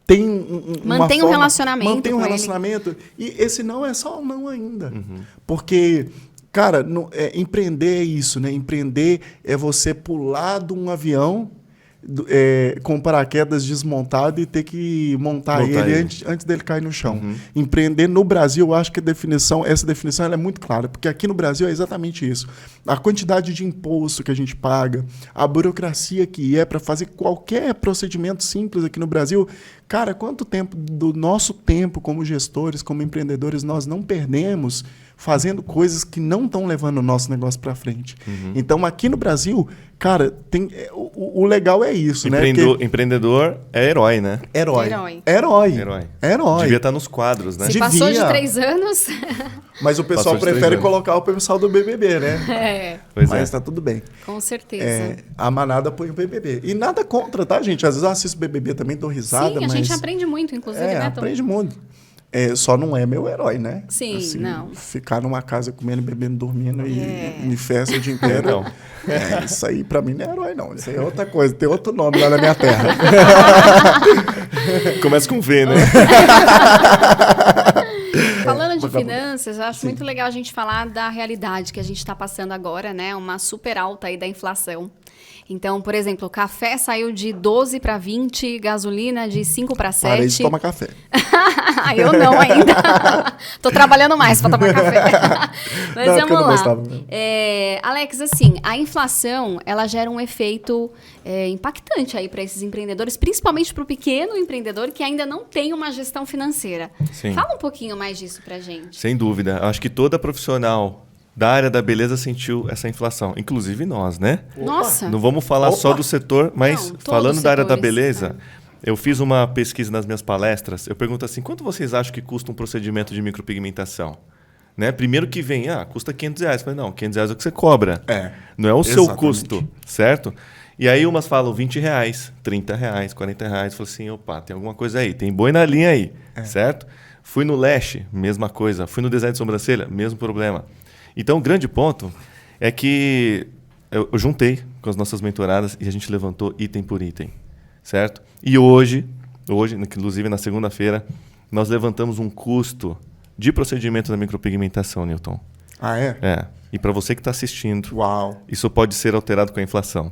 [SPEAKER 1] tem
[SPEAKER 2] Mantém um relacionamento
[SPEAKER 1] mantém um
[SPEAKER 2] com ele.
[SPEAKER 1] relacionamento, e esse não é só um não ainda. Porque... Cara, empreender é isso, né? Empreender é você pular de um avião com paraquedas desmontado e ter que montar ele antes dele cair no chão. Empreender no Brasil, eu acho que essa definição ela é muito clara, porque aqui no Brasil é exatamente isso. A quantidade de imposto que a gente paga, a burocracia que é para fazer qualquer procedimento simples aqui no Brasil. Cara, quanto tempo do nosso tempo como gestores, como empreendedores, nós não perdemos fazendo coisas que não estão levando o nosso negócio para frente. Então, aqui no Brasil, cara, o legal é isso, né?
[SPEAKER 3] Empreendedor é herói, né?
[SPEAKER 1] Herói.
[SPEAKER 3] Devia estar nos quadros, né?
[SPEAKER 2] Se
[SPEAKER 1] Devia.
[SPEAKER 2] passou de 3 anos...
[SPEAKER 1] Mas o pessoal
[SPEAKER 3] Passou de 3
[SPEAKER 1] prefere
[SPEAKER 3] anos.
[SPEAKER 1] colocar o pessoal do BBB, né?
[SPEAKER 3] Pois
[SPEAKER 1] Mas
[SPEAKER 3] é.
[SPEAKER 1] tá tudo bem.
[SPEAKER 2] Com certeza.
[SPEAKER 1] A manada põe o BBB. E nada contra, tá, gente? Às vezes eu assisto BBB também, dou risada,
[SPEAKER 2] Sim, a
[SPEAKER 1] mas...
[SPEAKER 2] gente aprende muito, inclusive, né?
[SPEAKER 1] aprende muito. Só não é meu herói, né?
[SPEAKER 2] Sim, não.
[SPEAKER 1] Ficar numa casa comendo, bebendo, dormindo e em festa o dia inteiro.
[SPEAKER 3] Não.
[SPEAKER 1] Isso aí pra mim não é herói, não. Isso aí é outra coisa. Tem outro nome lá na minha terra.
[SPEAKER 3] Começa com V, né?
[SPEAKER 2] Falando de finanças, eu acho muito legal a gente falar da realidade que a gente está passando agora, né? Uma super alta aí da inflação. Então, por exemplo, o café saiu de 12 para 20, gasolina de 5 para 7.
[SPEAKER 1] Parei de tomar café.
[SPEAKER 2] Eu não ainda. Tô trabalhando mais para tomar café. Mas
[SPEAKER 1] Não, porque eu
[SPEAKER 2] vamos
[SPEAKER 1] não
[SPEAKER 2] lá.
[SPEAKER 1] gostava mesmo.
[SPEAKER 2] Alex, assim, a inflação, ela gera um efeito impactante aí para esses empreendedores, principalmente para o pequeno empreendedor que ainda não tem uma gestão financeira.
[SPEAKER 3] Sim.
[SPEAKER 2] Fala um pouquinho mais disso pra gente.
[SPEAKER 3] Sem dúvida. Acho que toda profissional da área da beleza sentiu essa inflação. Inclusive nós, né?
[SPEAKER 2] Nossa.
[SPEAKER 3] Não vamos falar só do setor, mas
[SPEAKER 2] Não, todos
[SPEAKER 3] falando
[SPEAKER 2] os
[SPEAKER 3] da área da
[SPEAKER 2] setores,
[SPEAKER 3] beleza, eu fiz uma pesquisa nas minhas palestras. Eu pergunto assim, quanto vocês acham que custa um procedimento de micropigmentação? Né? Primeiro que vem, custa R$500. Eu falei, não, R$500 é o que você cobra. Não é o seu
[SPEAKER 1] Exatamente.
[SPEAKER 3] custo, certo? E aí umas falam R$20, R$30, R$40. Eu falei assim, opa, tem alguma coisa aí. Tem boi na linha aí, certo? Fui no lash, mesma coisa. Fui no design de sobrancelha, mesmo problema. Então, o grande ponto é que eu juntei com as nossas mentoradas e a gente levantou item por item, certo? E hoje, inclusive na segunda-feira, nós levantamos um custo de procedimento da micropigmentação, Newton.
[SPEAKER 1] Ah, é?
[SPEAKER 3] É. E para você que está assistindo,
[SPEAKER 1] Uau.
[SPEAKER 3] isso pode ser alterado com a inflação.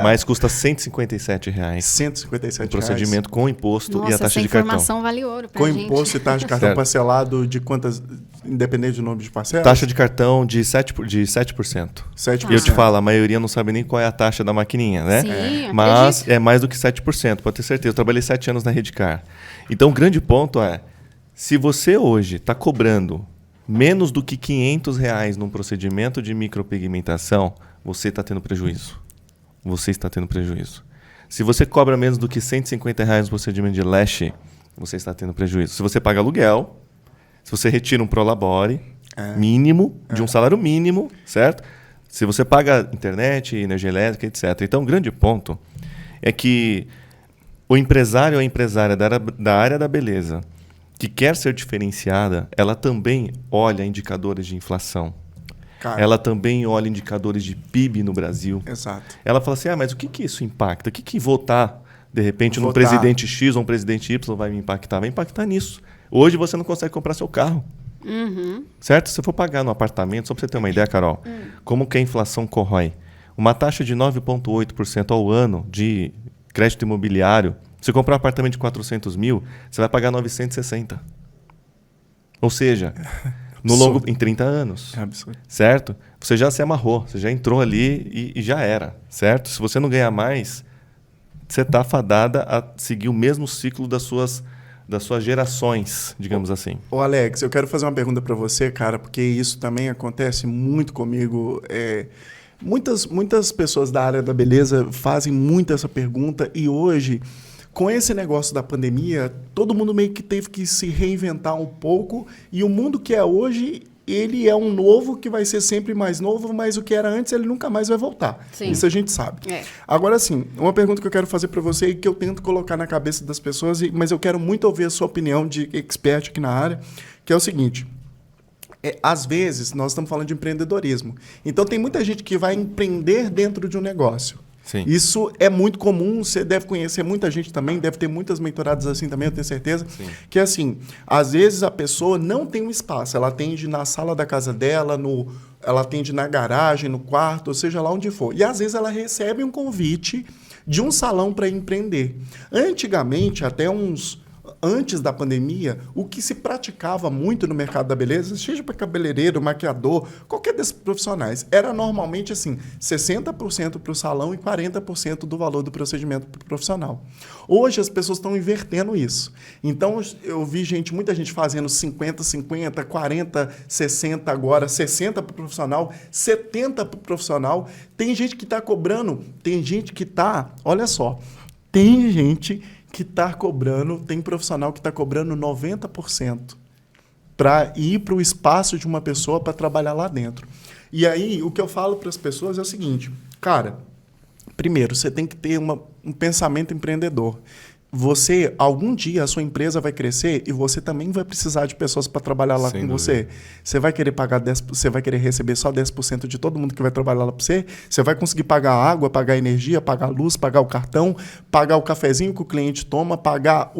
[SPEAKER 3] Mas custa R$ 157.
[SPEAKER 1] R$ 157.
[SPEAKER 3] O procedimento com imposto
[SPEAKER 2] Nossa,
[SPEAKER 3] e a taxa
[SPEAKER 2] essa
[SPEAKER 3] de cartão.
[SPEAKER 2] informação vale ouro pra
[SPEAKER 1] Com
[SPEAKER 2] gente.
[SPEAKER 1] imposto e taxa de cartão
[SPEAKER 3] Certo.
[SPEAKER 1] parcelado de quantas, independente do número de parcelas?
[SPEAKER 3] Taxa de cartão de 7%.
[SPEAKER 1] 7%.
[SPEAKER 3] E eu te falo, a maioria não sabe nem qual é a taxa da maquininha, né?
[SPEAKER 2] Sim,
[SPEAKER 3] Mas
[SPEAKER 2] acredito.
[SPEAKER 3] é mais do que 7%, pode ter certeza. Eu trabalhei 7 anos na Redcar. Então, o grande ponto é, se você hoje está cobrando menos do que R$ 500 num procedimento de micropigmentação, você está tendo prejuízo. Você está tendo prejuízo. Se você cobra menos do que R$ 150 no procedimento de lash, você está tendo prejuízo. Se você paga aluguel, se você retira um prolabore mínimo, de um salário mínimo, certo? Se você paga internet, energia elétrica, etc. Então, o grande ponto é que o empresário ou a empresária da área da beleza que quer ser diferenciada, ela também olha indicadores de inflação.
[SPEAKER 1] Cara,
[SPEAKER 3] Ela também olha indicadores de PIB no Brasil.
[SPEAKER 1] exato.
[SPEAKER 3] Ela fala assim, mas o que isso impacta? O que votar, de repente, no
[SPEAKER 1] Votar.
[SPEAKER 3] presidente X ou um presidente Y vai me impactar? Vai impactar nisso. Hoje você não consegue comprar seu carro. Certo? Se você for pagar no apartamento, só para você ter uma ideia, Carol, como que a inflação corrói? Uma taxa de 9,8% ao ano de crédito imobiliário, se comprar um apartamento de 400 mil, você vai pagar 960. Ou seja, em 30 anos.
[SPEAKER 1] É absurdo.
[SPEAKER 3] Certo? Você já se amarrou, você já entrou ali e já era. Certo? Se você não ganhar mais, você está fadada a seguir o mesmo ciclo das suas gerações, digamos assim.
[SPEAKER 1] Ô Alex, eu quero fazer uma pergunta para você, cara, porque isso também acontece muito comigo. Muitas pessoas da área da beleza fazem muito essa pergunta e hoje, com esse negócio da pandemia, todo mundo meio que teve que se reinventar um pouco e o mundo que é hoje, ele é um novo que vai ser sempre mais novo, mas o que era antes ele nunca mais vai voltar.
[SPEAKER 2] Sim.
[SPEAKER 1] Isso a gente sabe.
[SPEAKER 2] É.
[SPEAKER 1] Agora, assim, uma pergunta que eu quero fazer para você e que eu tento colocar na cabeça das pessoas, mas eu quero muito ouvir a sua opinião de expert aqui na área, que é o seguinte. Às vezes, nós estamos falando de empreendedorismo. Então, tem muita gente que vai empreender dentro de um negócio.
[SPEAKER 3] Sim.
[SPEAKER 1] Isso é muito comum, você deve conhecer muita gente também, deve ter muitas mentoradas assim também, eu tenho certeza.
[SPEAKER 3] Sim.
[SPEAKER 1] Que assim, às vezes a pessoa não tem um espaço, ela atende na sala da casa dela, ela atende na garagem, no quarto, ou seja lá onde for. E às vezes ela recebe um convite de um salão para empreender. Antigamente, antes da pandemia, o que se praticava muito no mercado da beleza, seja para cabeleireiro, maquiador, qualquer desses profissionais, era normalmente assim, 60% para o salão e 40% do valor do procedimento para o profissional. Hoje as pessoas estão invertendo isso. Então eu vi muita gente fazendo 50, 40, 60 agora, 60 para o profissional, 70 para o profissional. Tem gente que está cobrando, olha só, tem gente que está cobrando, tem profissional que está cobrando 90% para ir para o espaço de uma pessoa para trabalhar lá dentro. E aí, o que eu falo para as pessoas é o seguinte, cara, primeiro, você tem que ter um pensamento empreendedor. Algum dia, a sua empresa vai crescer e você também vai precisar de pessoas para trabalhar lá
[SPEAKER 3] Sem
[SPEAKER 1] com
[SPEAKER 3] dúvida.
[SPEAKER 1] você. Você vai querer pagar 10%, você vai querer receber só 10% de todo mundo que vai trabalhar lá para você? Você vai conseguir pagar a água, pagar a energia, pagar a luz, pagar o cartão, pagar o cafezinho que o cliente toma, pagar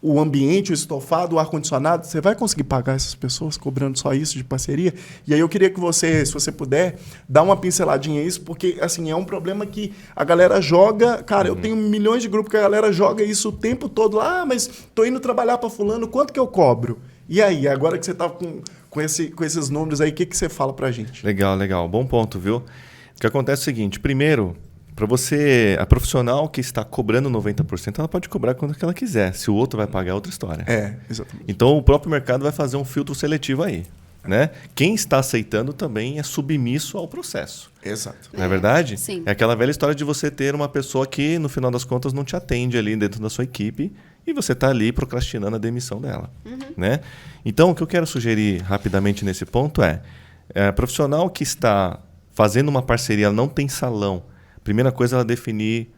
[SPEAKER 1] o ambiente, o estofado, o ar-condicionado? Você vai conseguir pagar essas pessoas cobrando só isso de parceria? E aí eu queria que você, se você puder, dar uma pinceladinha nisso, porque assim, é um problema que a galera joga. Cara, eu tenho milhões de grupos que a galera joga isso o tempo todo. Mas tô indo trabalhar para fulano, quanto que eu cobro? E aí, agora que você tá com esses números aí, o que você fala pra gente?
[SPEAKER 3] Legal. Bom ponto, viu? O que acontece é o seguinte, primeiro, para você, a profissional que está cobrando 90%, ela pode cobrar quando ela quiser. Se o outro vai pagar, é outra história.
[SPEAKER 1] Exatamente.
[SPEAKER 3] Então, o próprio mercado vai fazer um filtro seletivo aí. Né? Quem está aceitando também é submisso ao processo.
[SPEAKER 1] Exato.
[SPEAKER 3] Não é verdade?
[SPEAKER 2] Sim.
[SPEAKER 3] É aquela velha história de você ter uma pessoa que, no final das contas, não te atende ali dentro da sua equipe e você está ali procrastinando a demissão dela. Né? Então, o que eu quero sugerir rapidamente nesse ponto é profissional que está fazendo uma parceria, ela não tem salão. Primeira coisa, ela definir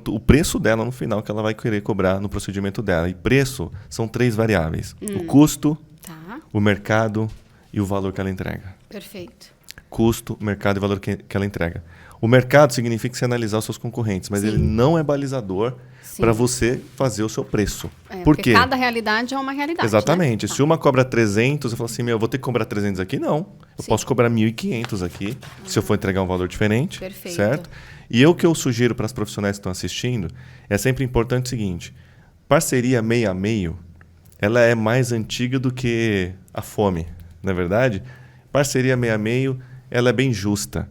[SPEAKER 3] o preço dela no final que ela vai querer cobrar no procedimento dela. E preço são 3 variáveis. O custo,
[SPEAKER 2] Tá,
[SPEAKER 3] o mercado e o valor que ela entrega.
[SPEAKER 2] perfeito.
[SPEAKER 3] custo, mercado e valor que ela entrega. O mercado significa você analisar os seus concorrentes, mas ele não é balizador para você fazer o seu preço. Por quê?
[SPEAKER 2] Porque cada realidade é uma realidade.
[SPEAKER 3] Exatamente.
[SPEAKER 2] Né?
[SPEAKER 3] Se uma cobra 300, eu falo assim, eu vou ter que cobrar 300 aqui? Não. Eu posso cobrar 1.500 aqui, se eu for entregar um valor diferente.
[SPEAKER 2] Perfeito.
[SPEAKER 3] Certo? E o que eu sugiro para as profissionais que estão assistindo, é sempre importante o seguinte, parceria meio a meio, ela é mais antiga do que a fome, não é verdade? Parceria meio a meio, ela é bem justa.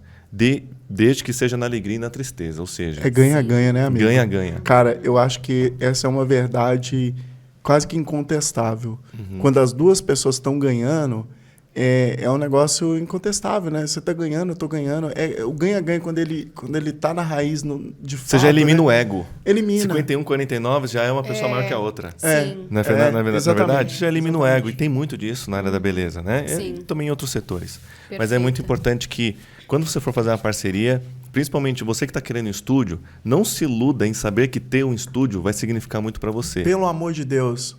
[SPEAKER 3] Desde que seja na alegria e na tristeza, ou seja...
[SPEAKER 1] É ganha-ganha, né, amigo?
[SPEAKER 3] Ganha-ganha.
[SPEAKER 1] Cara, eu acho que essa é uma verdade quase que incontestável. Quando as duas pessoas estão ganhando, é um negócio incontestável, né? Você está ganhando, eu estou ganhando. O ganha-ganha, quando ele tá na raiz, de fato...
[SPEAKER 3] Você já elimina
[SPEAKER 1] né?
[SPEAKER 3] o ego.
[SPEAKER 1] Elimina.
[SPEAKER 3] 51, 49 já é uma pessoa maior que a outra.
[SPEAKER 2] Sim.
[SPEAKER 3] Não é verdade? Já elimina o ego. E tem muito disso na área da beleza, né?
[SPEAKER 2] Sim.
[SPEAKER 3] E também em outros setores.
[SPEAKER 2] Perfeito.
[SPEAKER 3] Mas é muito importante que, quando você for fazer uma parceria, principalmente você que está querendo um estúdio, não se iluda em saber que ter um estúdio vai significar muito para você.
[SPEAKER 1] Pelo amor de Deus.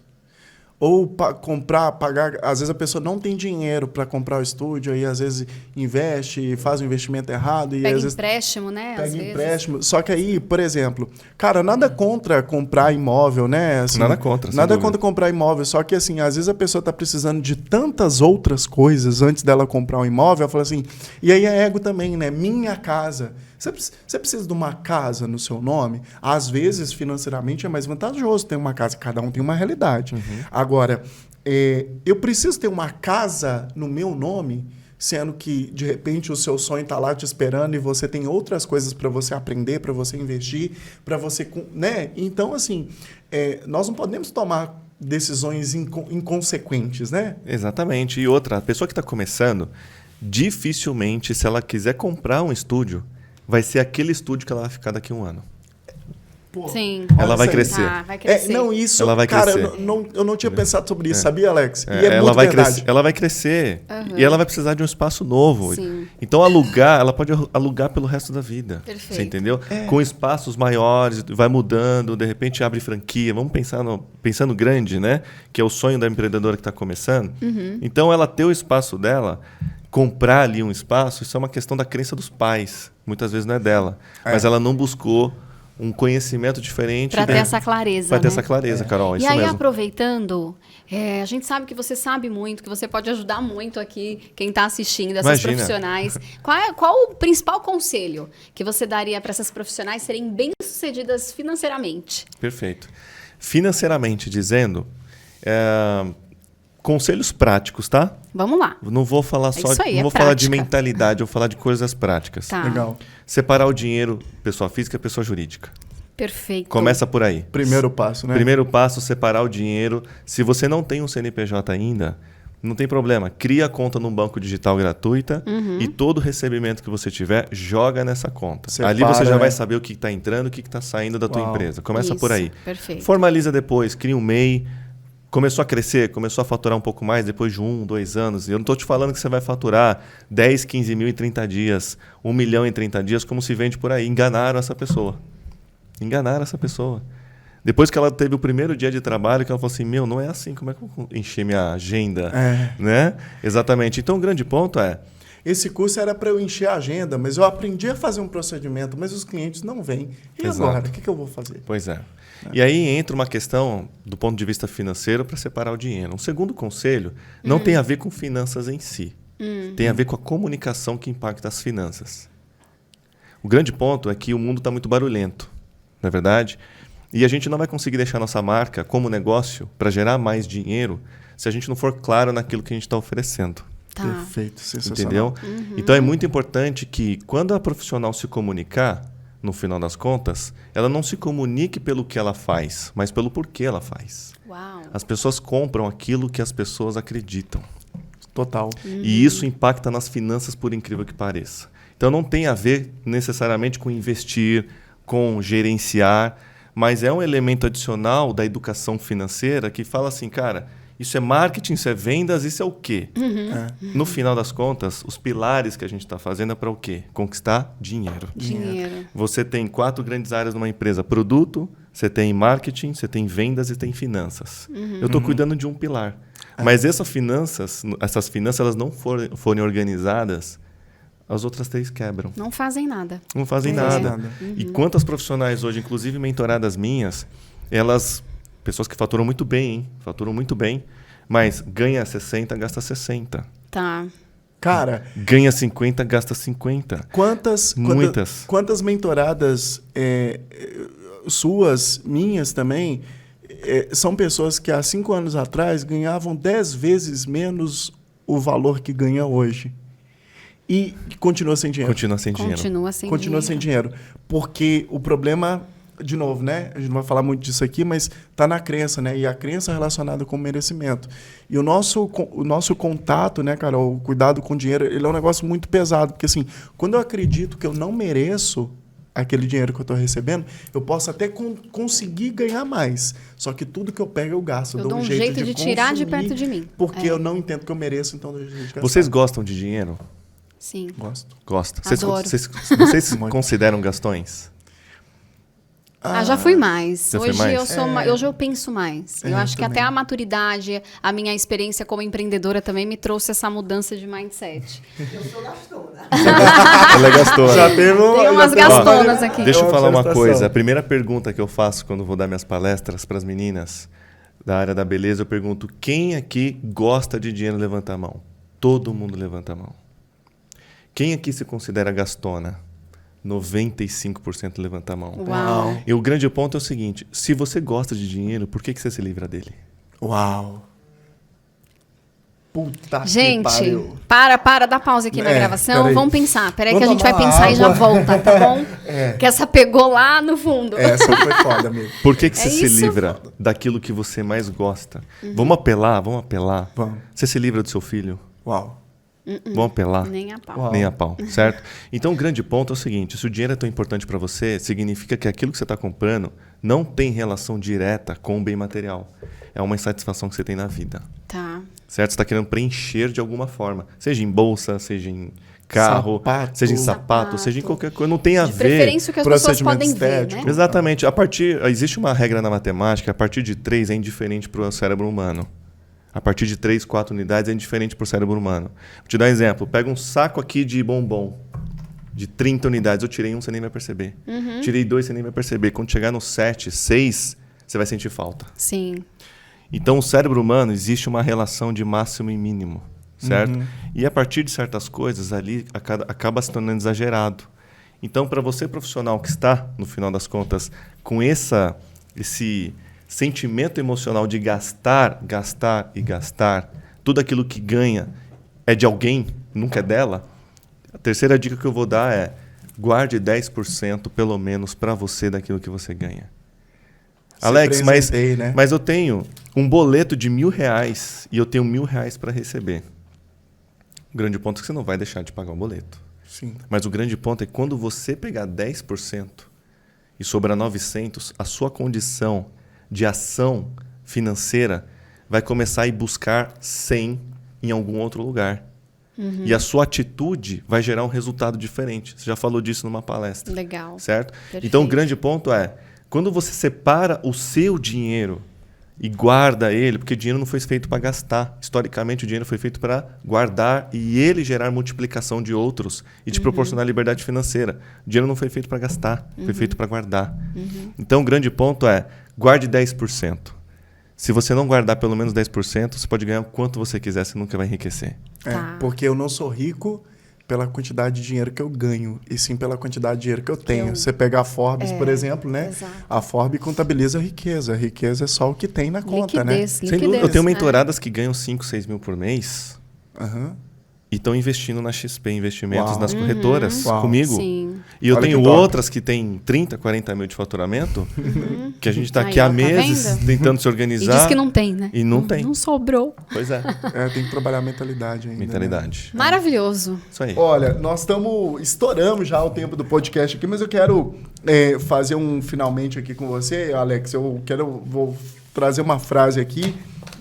[SPEAKER 1] Ou pagar... Às vezes a pessoa não tem dinheiro para comprar o estúdio, aí às vezes investe, faz um investimento errado. E
[SPEAKER 2] Pega
[SPEAKER 1] às vezes
[SPEAKER 2] empréstimo, né?
[SPEAKER 1] pega
[SPEAKER 2] às
[SPEAKER 1] empréstimo.
[SPEAKER 2] vezes.
[SPEAKER 1] Só que aí, por exemplo, cara, nada contra comprar imóvel, né? Assim,
[SPEAKER 3] Nada contra, sem
[SPEAKER 1] nada
[SPEAKER 3] dúvida.
[SPEAKER 1] contra comprar imóvel. Só que assim, às vezes a pessoa está precisando de tantas outras coisas antes dela comprar um imóvel. Ela fala assim, e aí é ego também, né? Minha casa. Você precisa de uma casa no seu nome? Às vezes, financeiramente, é mais vantajoso ter uma casa. Cada um tem uma realidade. Agora, eu preciso ter uma casa no meu nome, sendo que, de repente, o seu sonho está lá te esperando e você tem outras coisas para você aprender, para você investir, para você... né? Então, assim, nós não podemos tomar decisões inconsequentes, né?
[SPEAKER 3] Exatamente. E outra, a pessoa que está começando, dificilmente, se ela quiser comprar um estúdio, vai ser aquele estúdio que ela vai ficar daqui a um ano.
[SPEAKER 1] Pô,
[SPEAKER 2] Sim.
[SPEAKER 3] Ela vai
[SPEAKER 1] isso aí.
[SPEAKER 3] crescer.
[SPEAKER 2] Ah, vai crescer.
[SPEAKER 1] Não, isso,
[SPEAKER 3] Ela vai
[SPEAKER 1] cara,
[SPEAKER 3] crescer.
[SPEAKER 1] eu não tinha pensado sobre isso, sabia, Alex? E
[SPEAKER 3] ela
[SPEAKER 1] muito
[SPEAKER 3] vai
[SPEAKER 1] verdade.
[SPEAKER 3] crescer, ela vai crescer e ela vai precisar de um espaço novo.
[SPEAKER 2] Sim.
[SPEAKER 3] Então ela pode alugar pelo resto da vida.
[SPEAKER 2] Perfeito.
[SPEAKER 3] Você entendeu? Com espaços maiores, vai mudando, de repente abre franquia. Vamos pensando grande, né? Que é o sonho da empreendedora que está começando. Então ela ter o espaço dela, comprar ali um espaço, isso é uma questão da crença dos pais. Muitas vezes não é dela. Mas ela não buscou um conhecimento diferente.
[SPEAKER 2] Para ter essa clareza.
[SPEAKER 3] Para ter
[SPEAKER 2] né?
[SPEAKER 3] essa clareza, Carol.
[SPEAKER 2] E
[SPEAKER 3] Isso
[SPEAKER 2] aí,
[SPEAKER 3] mesmo.
[SPEAKER 2] aproveitando, a gente sabe que você sabe muito, que você pode ajudar muito aqui quem está assistindo, essas
[SPEAKER 3] Imagina.
[SPEAKER 2] profissionais. Qual o principal conselho que você daria para essas profissionais serem bem-sucedidas financeiramente?
[SPEAKER 3] Perfeito. Financeiramente dizendo, conselhos práticos, tá?
[SPEAKER 2] Vamos lá.
[SPEAKER 3] Não vou falar só,
[SPEAKER 2] isso aí,
[SPEAKER 3] não vou
[SPEAKER 2] prática.
[SPEAKER 3] falar de mentalidade, eu vou falar de coisas práticas.
[SPEAKER 2] Tá.
[SPEAKER 1] Legal.
[SPEAKER 3] Separar o dinheiro, pessoa física e pessoa jurídica.
[SPEAKER 2] Perfeito.
[SPEAKER 3] Começa por aí.
[SPEAKER 1] Primeiro passo, né?
[SPEAKER 3] Primeiro passo, separar o dinheiro. Se você não tem um CNPJ ainda, não tem problema. Cria a conta num banco digital gratuita e todo recebimento que você tiver, joga nessa conta.
[SPEAKER 1] Separa,
[SPEAKER 3] Ali você já
[SPEAKER 1] né?
[SPEAKER 3] vai saber o que está entrando e o que está saindo da tua
[SPEAKER 1] Uau.
[SPEAKER 3] empresa. Começa
[SPEAKER 2] Isso,
[SPEAKER 3] por aí.
[SPEAKER 2] perfeito.
[SPEAKER 3] Formaliza depois, cria um MEI. Começou a crescer, começou a faturar um pouco mais depois de 1, 2 anos. E eu não estou te falando que você vai faturar 10, 15 mil em 30 dias, 1 milhão em 30 dias, como se vende por aí. Enganaram essa pessoa. Enganaram essa pessoa. Depois que ela teve o primeiro dia de trabalho, que ela falou assim, não é assim, como é que eu vou encher minha agenda? Né? Exatamente. Então, o grande ponto é...
[SPEAKER 1] Esse curso era para eu encher a agenda, mas eu aprendi a fazer um procedimento, mas os clientes não vêm. E
[SPEAKER 3] Exato.
[SPEAKER 1] agora? O que eu vou fazer?
[SPEAKER 3] Pois é. E aí entra uma questão do ponto de vista financeiro para separar o dinheiro. Um segundo conselho não tem a ver com finanças em si. Tem a ver com a comunicação que impacta as finanças. O grande ponto é que o mundo está muito barulhento, não é verdade? E a gente não vai conseguir deixar nossa marca como negócio para gerar mais dinheiro se a gente não for claro naquilo que a gente está oferecendo.
[SPEAKER 2] Tá.
[SPEAKER 1] Perfeito, sensacional.
[SPEAKER 3] Entendeu? Então é muito importante que quando a profissional se comunicar, no final das contas, ela não se comunique pelo que ela faz, mas pelo porquê ela faz.
[SPEAKER 2] Uau.
[SPEAKER 3] As pessoas compram aquilo que as pessoas acreditam.
[SPEAKER 1] Total.
[SPEAKER 3] E isso impacta nas finanças, por incrível que pareça. Então não tem a ver necessariamente com investir, com gerenciar, mas é um elemento adicional da educação financeira que fala assim, cara, isso é marketing, isso é vendas, isso é o quê? No final das contas, os pilares que a gente está fazendo é para o quê? Conquistar dinheiro.
[SPEAKER 2] Dinheiro.
[SPEAKER 3] Você tem 4 grandes áreas numa empresa. Produto, você tem marketing, você tem vendas e tem finanças. Eu estou cuidando de um pilar. Mas essas finanças elas não forem organizadas as outras 3 quebram.
[SPEAKER 2] Não fazem nada.
[SPEAKER 3] Não fazem nada. E quantas profissionais hoje, inclusive mentoradas minhas, pessoas que faturam muito bem, hein? Faturam muito bem, mas ganha 60, gasta 60.
[SPEAKER 2] Tá.
[SPEAKER 1] Cara,
[SPEAKER 3] ganha 50, gasta 50.
[SPEAKER 1] Quantas mentoradas suas, minhas também, são pessoas que há 5 anos atrás ganhavam 10 vezes menos o valor que ganha hoje. E continua sem dinheiro. Continua sem dinheiro. Porque o problema, de novo, né? A gente não vai falar muito disso aqui, mas está na crença, né? E a crença é relacionada com o merecimento. E o nosso contato, né, cara, o cuidado com o dinheiro, ele é um negócio muito pesado. Porque, assim, quando eu acredito que eu não mereço aquele dinheiro que eu estou recebendo, eu posso até conseguir ganhar mais. Só que tudo que eu pego, eu gasto.
[SPEAKER 2] Eu dou um jeito de tirar de perto de mim.
[SPEAKER 1] Porque eu não entendo que eu mereço, então eu dou jeito de gastar.
[SPEAKER 3] Vocês gostam de dinheiro?
[SPEAKER 2] Sim.
[SPEAKER 3] Gosto.
[SPEAKER 2] Adoro.
[SPEAKER 3] Vocês consideram gastões?
[SPEAKER 2] Já fui mais.
[SPEAKER 3] Hoje mais?
[SPEAKER 2] Hoje eu penso mais. Eu acho que até a maturidade, a minha experiência como empreendedora também me trouxe essa mudança de mindset.
[SPEAKER 4] Eu sou gastona.
[SPEAKER 3] Ela é gastona.
[SPEAKER 2] Tem umas gastonas aqui.
[SPEAKER 3] Deixa eu falar uma coisa. A primeira pergunta que eu faço quando vou dar minhas palestras para as meninas da área da beleza, eu pergunto: quem aqui gosta de dinheiro? Levanta a mão. Todo mundo levanta a mão. Quem aqui se considera gastona? 95% levanta a mão.
[SPEAKER 2] Uau.
[SPEAKER 3] E o grande ponto é o seguinte: se você gosta de dinheiro, por que você se livra dele?
[SPEAKER 1] Uau. Puta
[SPEAKER 2] gente,
[SPEAKER 1] que pariu.
[SPEAKER 2] Dá pausa aqui na gravação. Vamos pensar. Peraí que a gente vai pensar
[SPEAKER 1] água.
[SPEAKER 2] E já volta, tá bom? Que essa pegou lá no fundo.
[SPEAKER 1] Essa foi foda mesmo.
[SPEAKER 3] Por que você se livra daquilo que você mais gosta? Vamos apelar?
[SPEAKER 1] Vamos.
[SPEAKER 3] Você se livra do seu filho?
[SPEAKER 1] Uau.
[SPEAKER 3] Vamos apelar?
[SPEAKER 2] Nem a pau.
[SPEAKER 1] Uau.
[SPEAKER 3] Nem a pau, certo? Então, o grande ponto é o seguinte: se o dinheiro é tão importante para você, significa que aquilo que você está comprando não tem relação direta com o bem material. É uma insatisfação que você tem na vida.
[SPEAKER 2] Tá.
[SPEAKER 3] Certo? Você está querendo preencher de alguma forma. Seja em bolsa, seja em carro, seja em sapato, seja em qualquer coisa. Não tem a ver.
[SPEAKER 2] De preferência o que as pessoas podem ver, né?
[SPEAKER 3] Exatamente. Existe uma regra na matemática: a partir de 3 é indiferente para o cérebro humano. A partir de 3, 4 unidades é indiferente para o cérebro humano. Vou te dar um exemplo. Pega um saco aqui de bombom de 30 unidades. Eu tirei 1, você nem vai perceber. Tirei 2, você nem vai perceber. Quando chegar no 7, 6, você vai sentir falta.
[SPEAKER 2] Sim.
[SPEAKER 3] Então, o cérebro humano, existe uma relação de máximo e mínimo, certo? E a partir de certas coisas ali, acaba se tornando exagerado. Então, para você profissional que está, no final das contas, com esse sentimento emocional de gastar, tudo aquilo que ganha é de alguém, nunca é dela, a terceira dica que eu vou dar é: guarde 10% pelo menos para você daquilo que você ganha. Alex, mas eu tenho um boleto de R$1.000 e eu tenho R$1.000 para receber. O grande ponto é que você não vai deixar de pagar o boleto.
[SPEAKER 1] Sim.
[SPEAKER 3] Mas o grande ponto é que quando você pegar 10% e sobrar 900, a sua condição de ação financeira vai começar a ir buscar 100 em algum outro lugar. E a sua atitude vai gerar um resultado diferente. Você já falou disso numa palestra.
[SPEAKER 2] Legal.
[SPEAKER 3] Certo?
[SPEAKER 2] Perfeito.
[SPEAKER 3] Então, o grande ponto é: quando você separa o seu dinheiro e guarda ele, porque dinheiro não foi feito para gastar. Historicamente, o dinheiro foi feito para guardar e ele gerar multiplicação de outros e te proporcionar liberdade financeira. O dinheiro não foi feito para gastar, foi feito para guardar. Então, o grande ponto é: guarde 10%. Se você não guardar pelo menos 10%, você pode ganhar o quanto você quiser, você nunca vai enriquecer.
[SPEAKER 1] Porque eu não sou rico pela quantidade de dinheiro que eu ganho, e sim pela quantidade de dinheiro que eu tenho. Você pegar a Forbes, por exemplo, né?
[SPEAKER 2] Exato.
[SPEAKER 1] A Forbes contabiliza a riqueza. A riqueza é só o que tem na conta,
[SPEAKER 2] Liquidez.
[SPEAKER 3] Sem dúvida. Eu tenho mentoradas que ganham 5, 6 mil por mês e estão investindo na XP Investimentos, nas corretoras, comigo.
[SPEAKER 2] Sim.
[SPEAKER 3] E eu
[SPEAKER 1] Olha
[SPEAKER 3] tenho
[SPEAKER 1] que top.
[SPEAKER 3] outras que têm 30, 40 mil de faturamento, que a gente está aqui
[SPEAKER 2] Aí,
[SPEAKER 3] há
[SPEAKER 2] tá
[SPEAKER 3] meses
[SPEAKER 2] vendo?
[SPEAKER 3] tentando se
[SPEAKER 2] E
[SPEAKER 3] organizar.
[SPEAKER 2] diz que não tem, né?
[SPEAKER 3] E não tem.
[SPEAKER 2] Não sobrou.
[SPEAKER 3] Pois é.
[SPEAKER 1] Tem que trabalhar a mentalidade ainda.
[SPEAKER 3] Mentalidade.
[SPEAKER 2] Maravilhoso.
[SPEAKER 3] Isso aí.
[SPEAKER 1] Olha, nós estouramos já o tempo do podcast aqui, mas eu quero fazer um finalmente aqui com você, Alex. Vou trazer uma frase aqui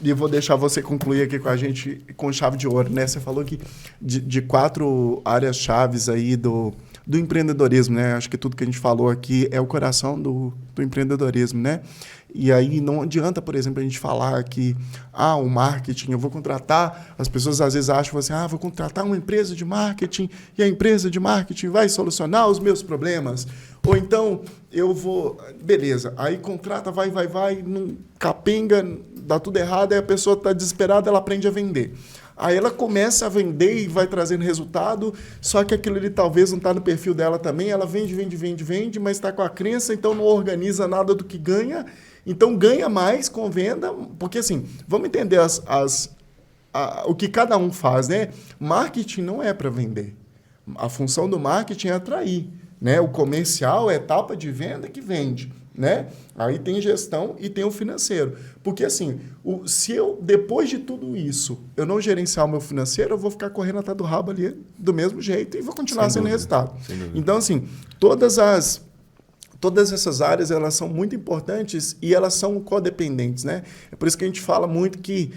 [SPEAKER 1] e vou deixar você concluir aqui com a gente com chave de ouro, né? Você falou que de 4 áreas chaves aí do do empreendedorismo, né? Acho que tudo que a gente falou aqui é o coração do empreendedorismo, né? E aí não adianta, por exemplo, a gente falar que o marketing, eu vou contratar, as pessoas às vezes acham assim, vou contratar uma empresa de marketing e a empresa de marketing vai solucionar os meus problemas. Ou então eu vou, beleza, aí contrata, vai, não capenga, dá tudo errado, aí a pessoa está desesperada, ela aprende a vender. Aí ela começa a vender e vai trazendo resultado, só que aquilo ali talvez não está no perfil dela também, ela vende, mas está com a crença, então não organiza nada do que ganha, então ganha mais com venda, porque assim, vamos entender o que cada um faz, né? Marketing não é para vender, a função do marketing é atrair, né? O comercial é a etapa de venda que vende, né? Aí tem gestão e tem o financeiro. Porque, assim, se eu, depois de tudo isso, eu não gerenciar o meu financeiro, eu vou ficar correndo atrás do rabo ali do mesmo jeito e vou continuar sendo resultado. Então, assim, todas essas áreas, elas são muito importantes e elas são codependentes, né? É por isso que a gente fala muito que...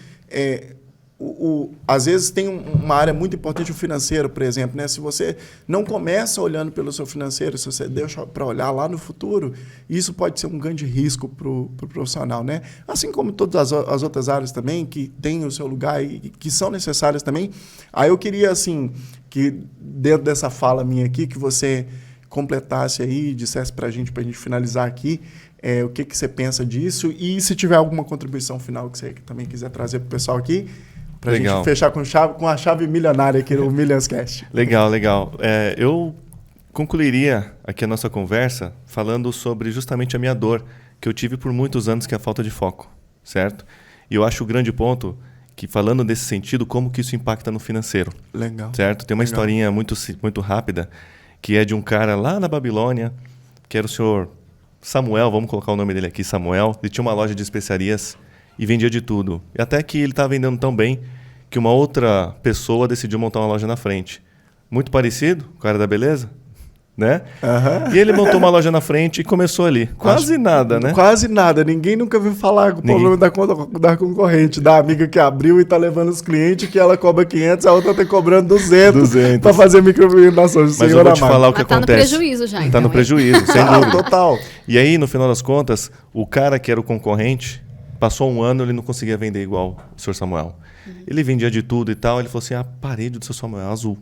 [SPEAKER 1] às vezes tem uma área muito importante, o financeiro, por exemplo, né? Se você não começa olhando pelo seu financeiro, se você deixa para olhar lá no futuro, isso pode ser um grande risco para o profissional, né? Assim como todas as outras áreas também, que têm o seu lugar e que são necessárias também. Aí eu queria, assim, que dentro dessa fala minha aqui, que você completasse aí e dissesse para a gente finalizar aqui, o que você pensa disso e se tiver alguma contribuição final que você também quiser trazer para o pessoal aqui, para a gente fechar com a chave milionária aqui no Millions Cast.
[SPEAKER 3] Legal. Eu concluiria aqui a nossa conversa falando sobre justamente a minha dor, que eu tive por muitos anos, que é a falta de foco, certo? E eu acho o grande ponto que, falando desse sentido, como que isso impacta no financeiro.
[SPEAKER 1] Legal.
[SPEAKER 3] Certo? Tem uma historinha muito rápida, que é de um cara lá na Babilônia, que era o senhor Samuel, vamos colocar o nome dele aqui, Samuel. Ele tinha uma loja de especiarias e vendia de tudo. E até que ele estava vendendo tão bem que uma outra pessoa decidiu montar uma loja na frente. Muito parecido, o cara da beleza, né?
[SPEAKER 1] Uhum.
[SPEAKER 3] E ele montou uma loja na frente e começou ali. Quase nada, né?
[SPEAKER 1] Quase nada. Ninguém nunca viu falar do problema da concorrente, da amiga que abriu e está levando os clientes, que ela cobra 500, a outra está cobrando 200 para fazer microempreendedoração.
[SPEAKER 3] Mas eu vou te falar o que acontece.
[SPEAKER 2] Está no prejuízo já.
[SPEAKER 3] Está no prejuízo, sem dúvida.
[SPEAKER 1] Total.
[SPEAKER 3] E aí, no final das contas, o cara que era o concorrente, passou um ano, ele não conseguia vender igual o Sr. Samuel. Ele vendia de tudo e tal, ele falou assim, a parede do Sr. Samuel é azul.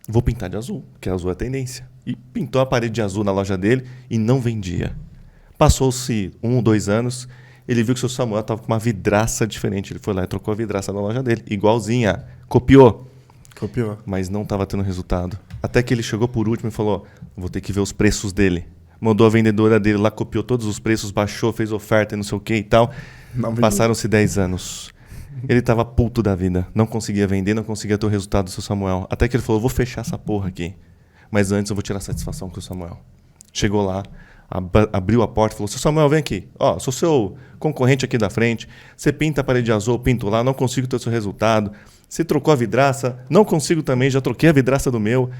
[SPEAKER 3] Vou pintar de azul, porque azul é tendência. E pintou a parede de azul na loja dele e não vendia. Passou-se 1 ou 2 anos, ele viu que o Sr. Samuel estava com uma vidraça diferente. Ele foi lá e trocou a vidraça na loja dele, igualzinha. Copiou. Mas não estava tendo resultado. Até que ele chegou por último e falou, vou ter que ver os preços dele. Mandou a vendedora dele lá, copiou todos os preços, baixou, fez oferta e não sei o que e tal. Passaram-se 10 anos. Ele estava puto da vida. Não conseguia vender, não conseguia ter o resultado do Sr. Samuel. Até que ele falou, vou fechar essa porra aqui. Mas antes eu vou tirar satisfação com o Samuel. Chegou lá, abriu a porta e falou, Sr. Samuel, vem aqui. Ó, sou seu concorrente aqui da frente. Você pinta a parede azul, eu pinto lá, não consigo ter o seu resultado. Você trocou a vidraça, não consigo também, já troquei a vidraça do meu.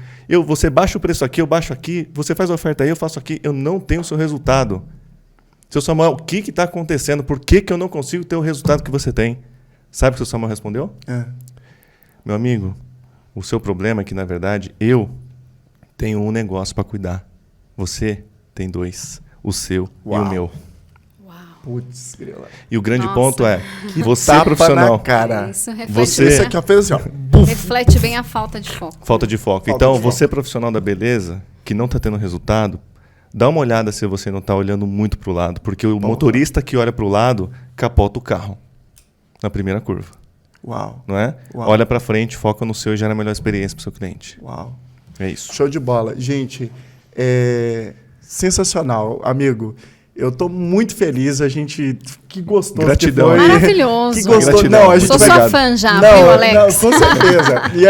[SPEAKER 3] Você baixa o preço aqui, eu baixo aqui. Você faz a oferta aí, eu faço aqui. Eu não tenho o seu resultado. Seu Samuel, o que está acontecendo? Por que eu não consigo ter o resultado que você tem? Sabe o que o Samuel respondeu? Meu amigo, o seu problema é que, na verdade, eu tenho um negócio para cuidar. Você tem 2. O seu e o meu.
[SPEAKER 1] Putz,
[SPEAKER 3] e o grande ponto é que você
[SPEAKER 1] tapa
[SPEAKER 3] profissional.
[SPEAKER 1] Na cara.
[SPEAKER 2] Isso reflete,
[SPEAKER 1] você aqui fez assim, ó.
[SPEAKER 2] Reflete bem a falta de foco.
[SPEAKER 3] Falta de foco. Então, você profissional da beleza, que não está tendo resultado, dá uma olhada se você não está olhando muito para o lado. Porque o motorista que olha para o lado, capota o carro na primeira curva.
[SPEAKER 1] Uau.
[SPEAKER 3] Não é?
[SPEAKER 1] Uau.
[SPEAKER 3] Olha para frente, foca no seu e gera a melhor experiência para o seu cliente.
[SPEAKER 1] Uau.
[SPEAKER 3] É isso.
[SPEAKER 1] Show de bola. Gente, sensacional, amigo. Eu estou muito feliz, a gente... Que gostoso.
[SPEAKER 3] Gratidão.
[SPEAKER 1] Que foi.
[SPEAKER 2] Maravilhoso.
[SPEAKER 1] Que gostoso.
[SPEAKER 3] Gratidão.
[SPEAKER 1] Não, a gente
[SPEAKER 2] Sou
[SPEAKER 1] vai...
[SPEAKER 2] sua fã já,
[SPEAKER 1] não,
[SPEAKER 2] viu, Alex?
[SPEAKER 1] Não, com certeza. E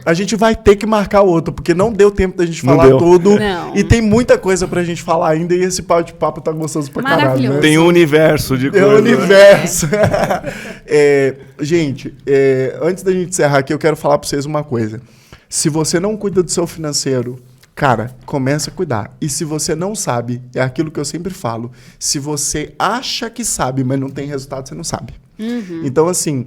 [SPEAKER 1] a gente vai ter que marcar outro, porque não deu tempo da gente falar tudo.
[SPEAKER 2] Não.
[SPEAKER 1] E tem muita coisa pra gente falar ainda, e esse papo tá gostoso pra caralho. Né?
[SPEAKER 3] Tem um universo de coisas.
[SPEAKER 1] Tem um universo. Gente, antes da gente encerrar aqui, eu quero falar pra vocês uma coisa. Se você não cuida do seu financeiro... Cara, começa a cuidar. E se você não sabe, é aquilo que eu sempre falo. Se você acha que sabe, mas não tem resultado, você não sabe. Então, assim,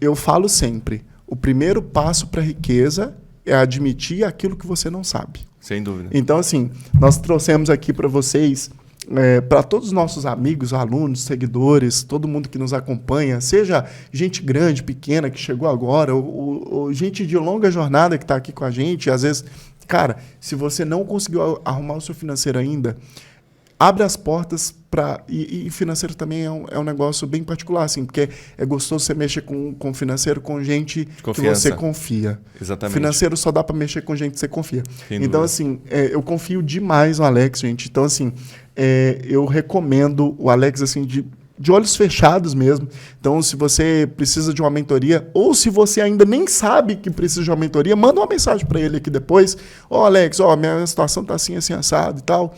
[SPEAKER 1] eu falo sempre, o primeiro passo para a riqueza é admitir aquilo que você não sabe.
[SPEAKER 3] Sem dúvida.
[SPEAKER 1] Então, assim, nós trouxemos aqui para vocês, para todos os nossos amigos, alunos, seguidores, todo mundo que nos acompanha, seja gente grande, pequena, que chegou agora, ou gente de longa jornada que está aqui com a gente, às vezes, cara, se você não conseguiu arrumar o seu financeiro ainda, abre as portas para... E financeiro também é um negócio bem particular, assim, porque é gostoso você mexer com financeiro com gente que você confia.
[SPEAKER 3] Exatamente.
[SPEAKER 1] Financeiro só dá para mexer com gente que você confia.
[SPEAKER 3] Sem
[SPEAKER 1] então,
[SPEAKER 3] dúvida.
[SPEAKER 1] assim, eu confio demais no Alex, gente. Então, assim, eu recomendo o Alex, assim, de olhos fechados mesmo. Então, se você precisa de uma mentoria, ou se você ainda nem sabe que precisa de uma mentoria, manda uma mensagem para ele aqui depois. Alex, minha situação está assim, assim, assado e tal.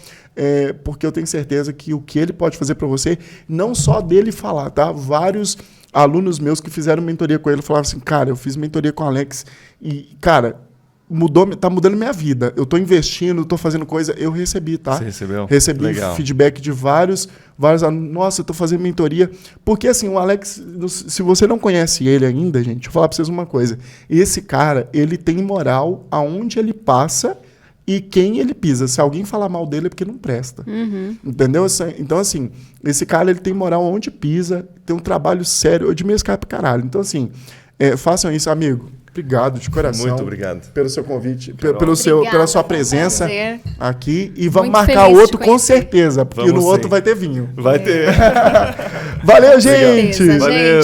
[SPEAKER 1] Porque eu tenho certeza que o que ele pode fazer para você, não só dele falar, tá? Vários alunos meus que fizeram mentoria com ele falavam assim, cara, eu fiz mentoria com o Alex e, cara, tá mudando minha vida. Eu tô investindo, tô fazendo coisa, eu recebi, tá?
[SPEAKER 3] Você recebeu?
[SPEAKER 1] Recebi
[SPEAKER 3] Legal.
[SPEAKER 1] feedback de vários alunos. Nossa, eu tô fazendo mentoria. Porque, assim, o Alex, se você não conhece ele ainda, gente, deixa eu falar pra vocês uma coisa. Esse cara, ele tem moral aonde ele passa e quem ele pisa. Se alguém falar mal dele é porque não presta.
[SPEAKER 2] Uhum.
[SPEAKER 1] Entendeu? Então, assim, esse cara, ele tem moral onde pisa, tem um trabalho sério. Eu admiro esse cara pra caralho. Então, assim, façam isso, amigo. Obrigado, de coração.
[SPEAKER 3] Muito obrigado.
[SPEAKER 1] Pelo seu convite,
[SPEAKER 2] Obrigada,
[SPEAKER 1] pela sua presença
[SPEAKER 2] prazer.
[SPEAKER 1] aqui. E vamos
[SPEAKER 2] Muito
[SPEAKER 1] marcar
[SPEAKER 2] feliz de
[SPEAKER 1] outro
[SPEAKER 2] te
[SPEAKER 1] com
[SPEAKER 2] conhecer.
[SPEAKER 1] certeza, porque
[SPEAKER 3] Vamos
[SPEAKER 1] no outro
[SPEAKER 3] sim.
[SPEAKER 1] vai ter vinho.
[SPEAKER 3] Vai ter.
[SPEAKER 1] Valeu, gente!
[SPEAKER 2] Beleza,
[SPEAKER 3] Valeu.
[SPEAKER 2] gente.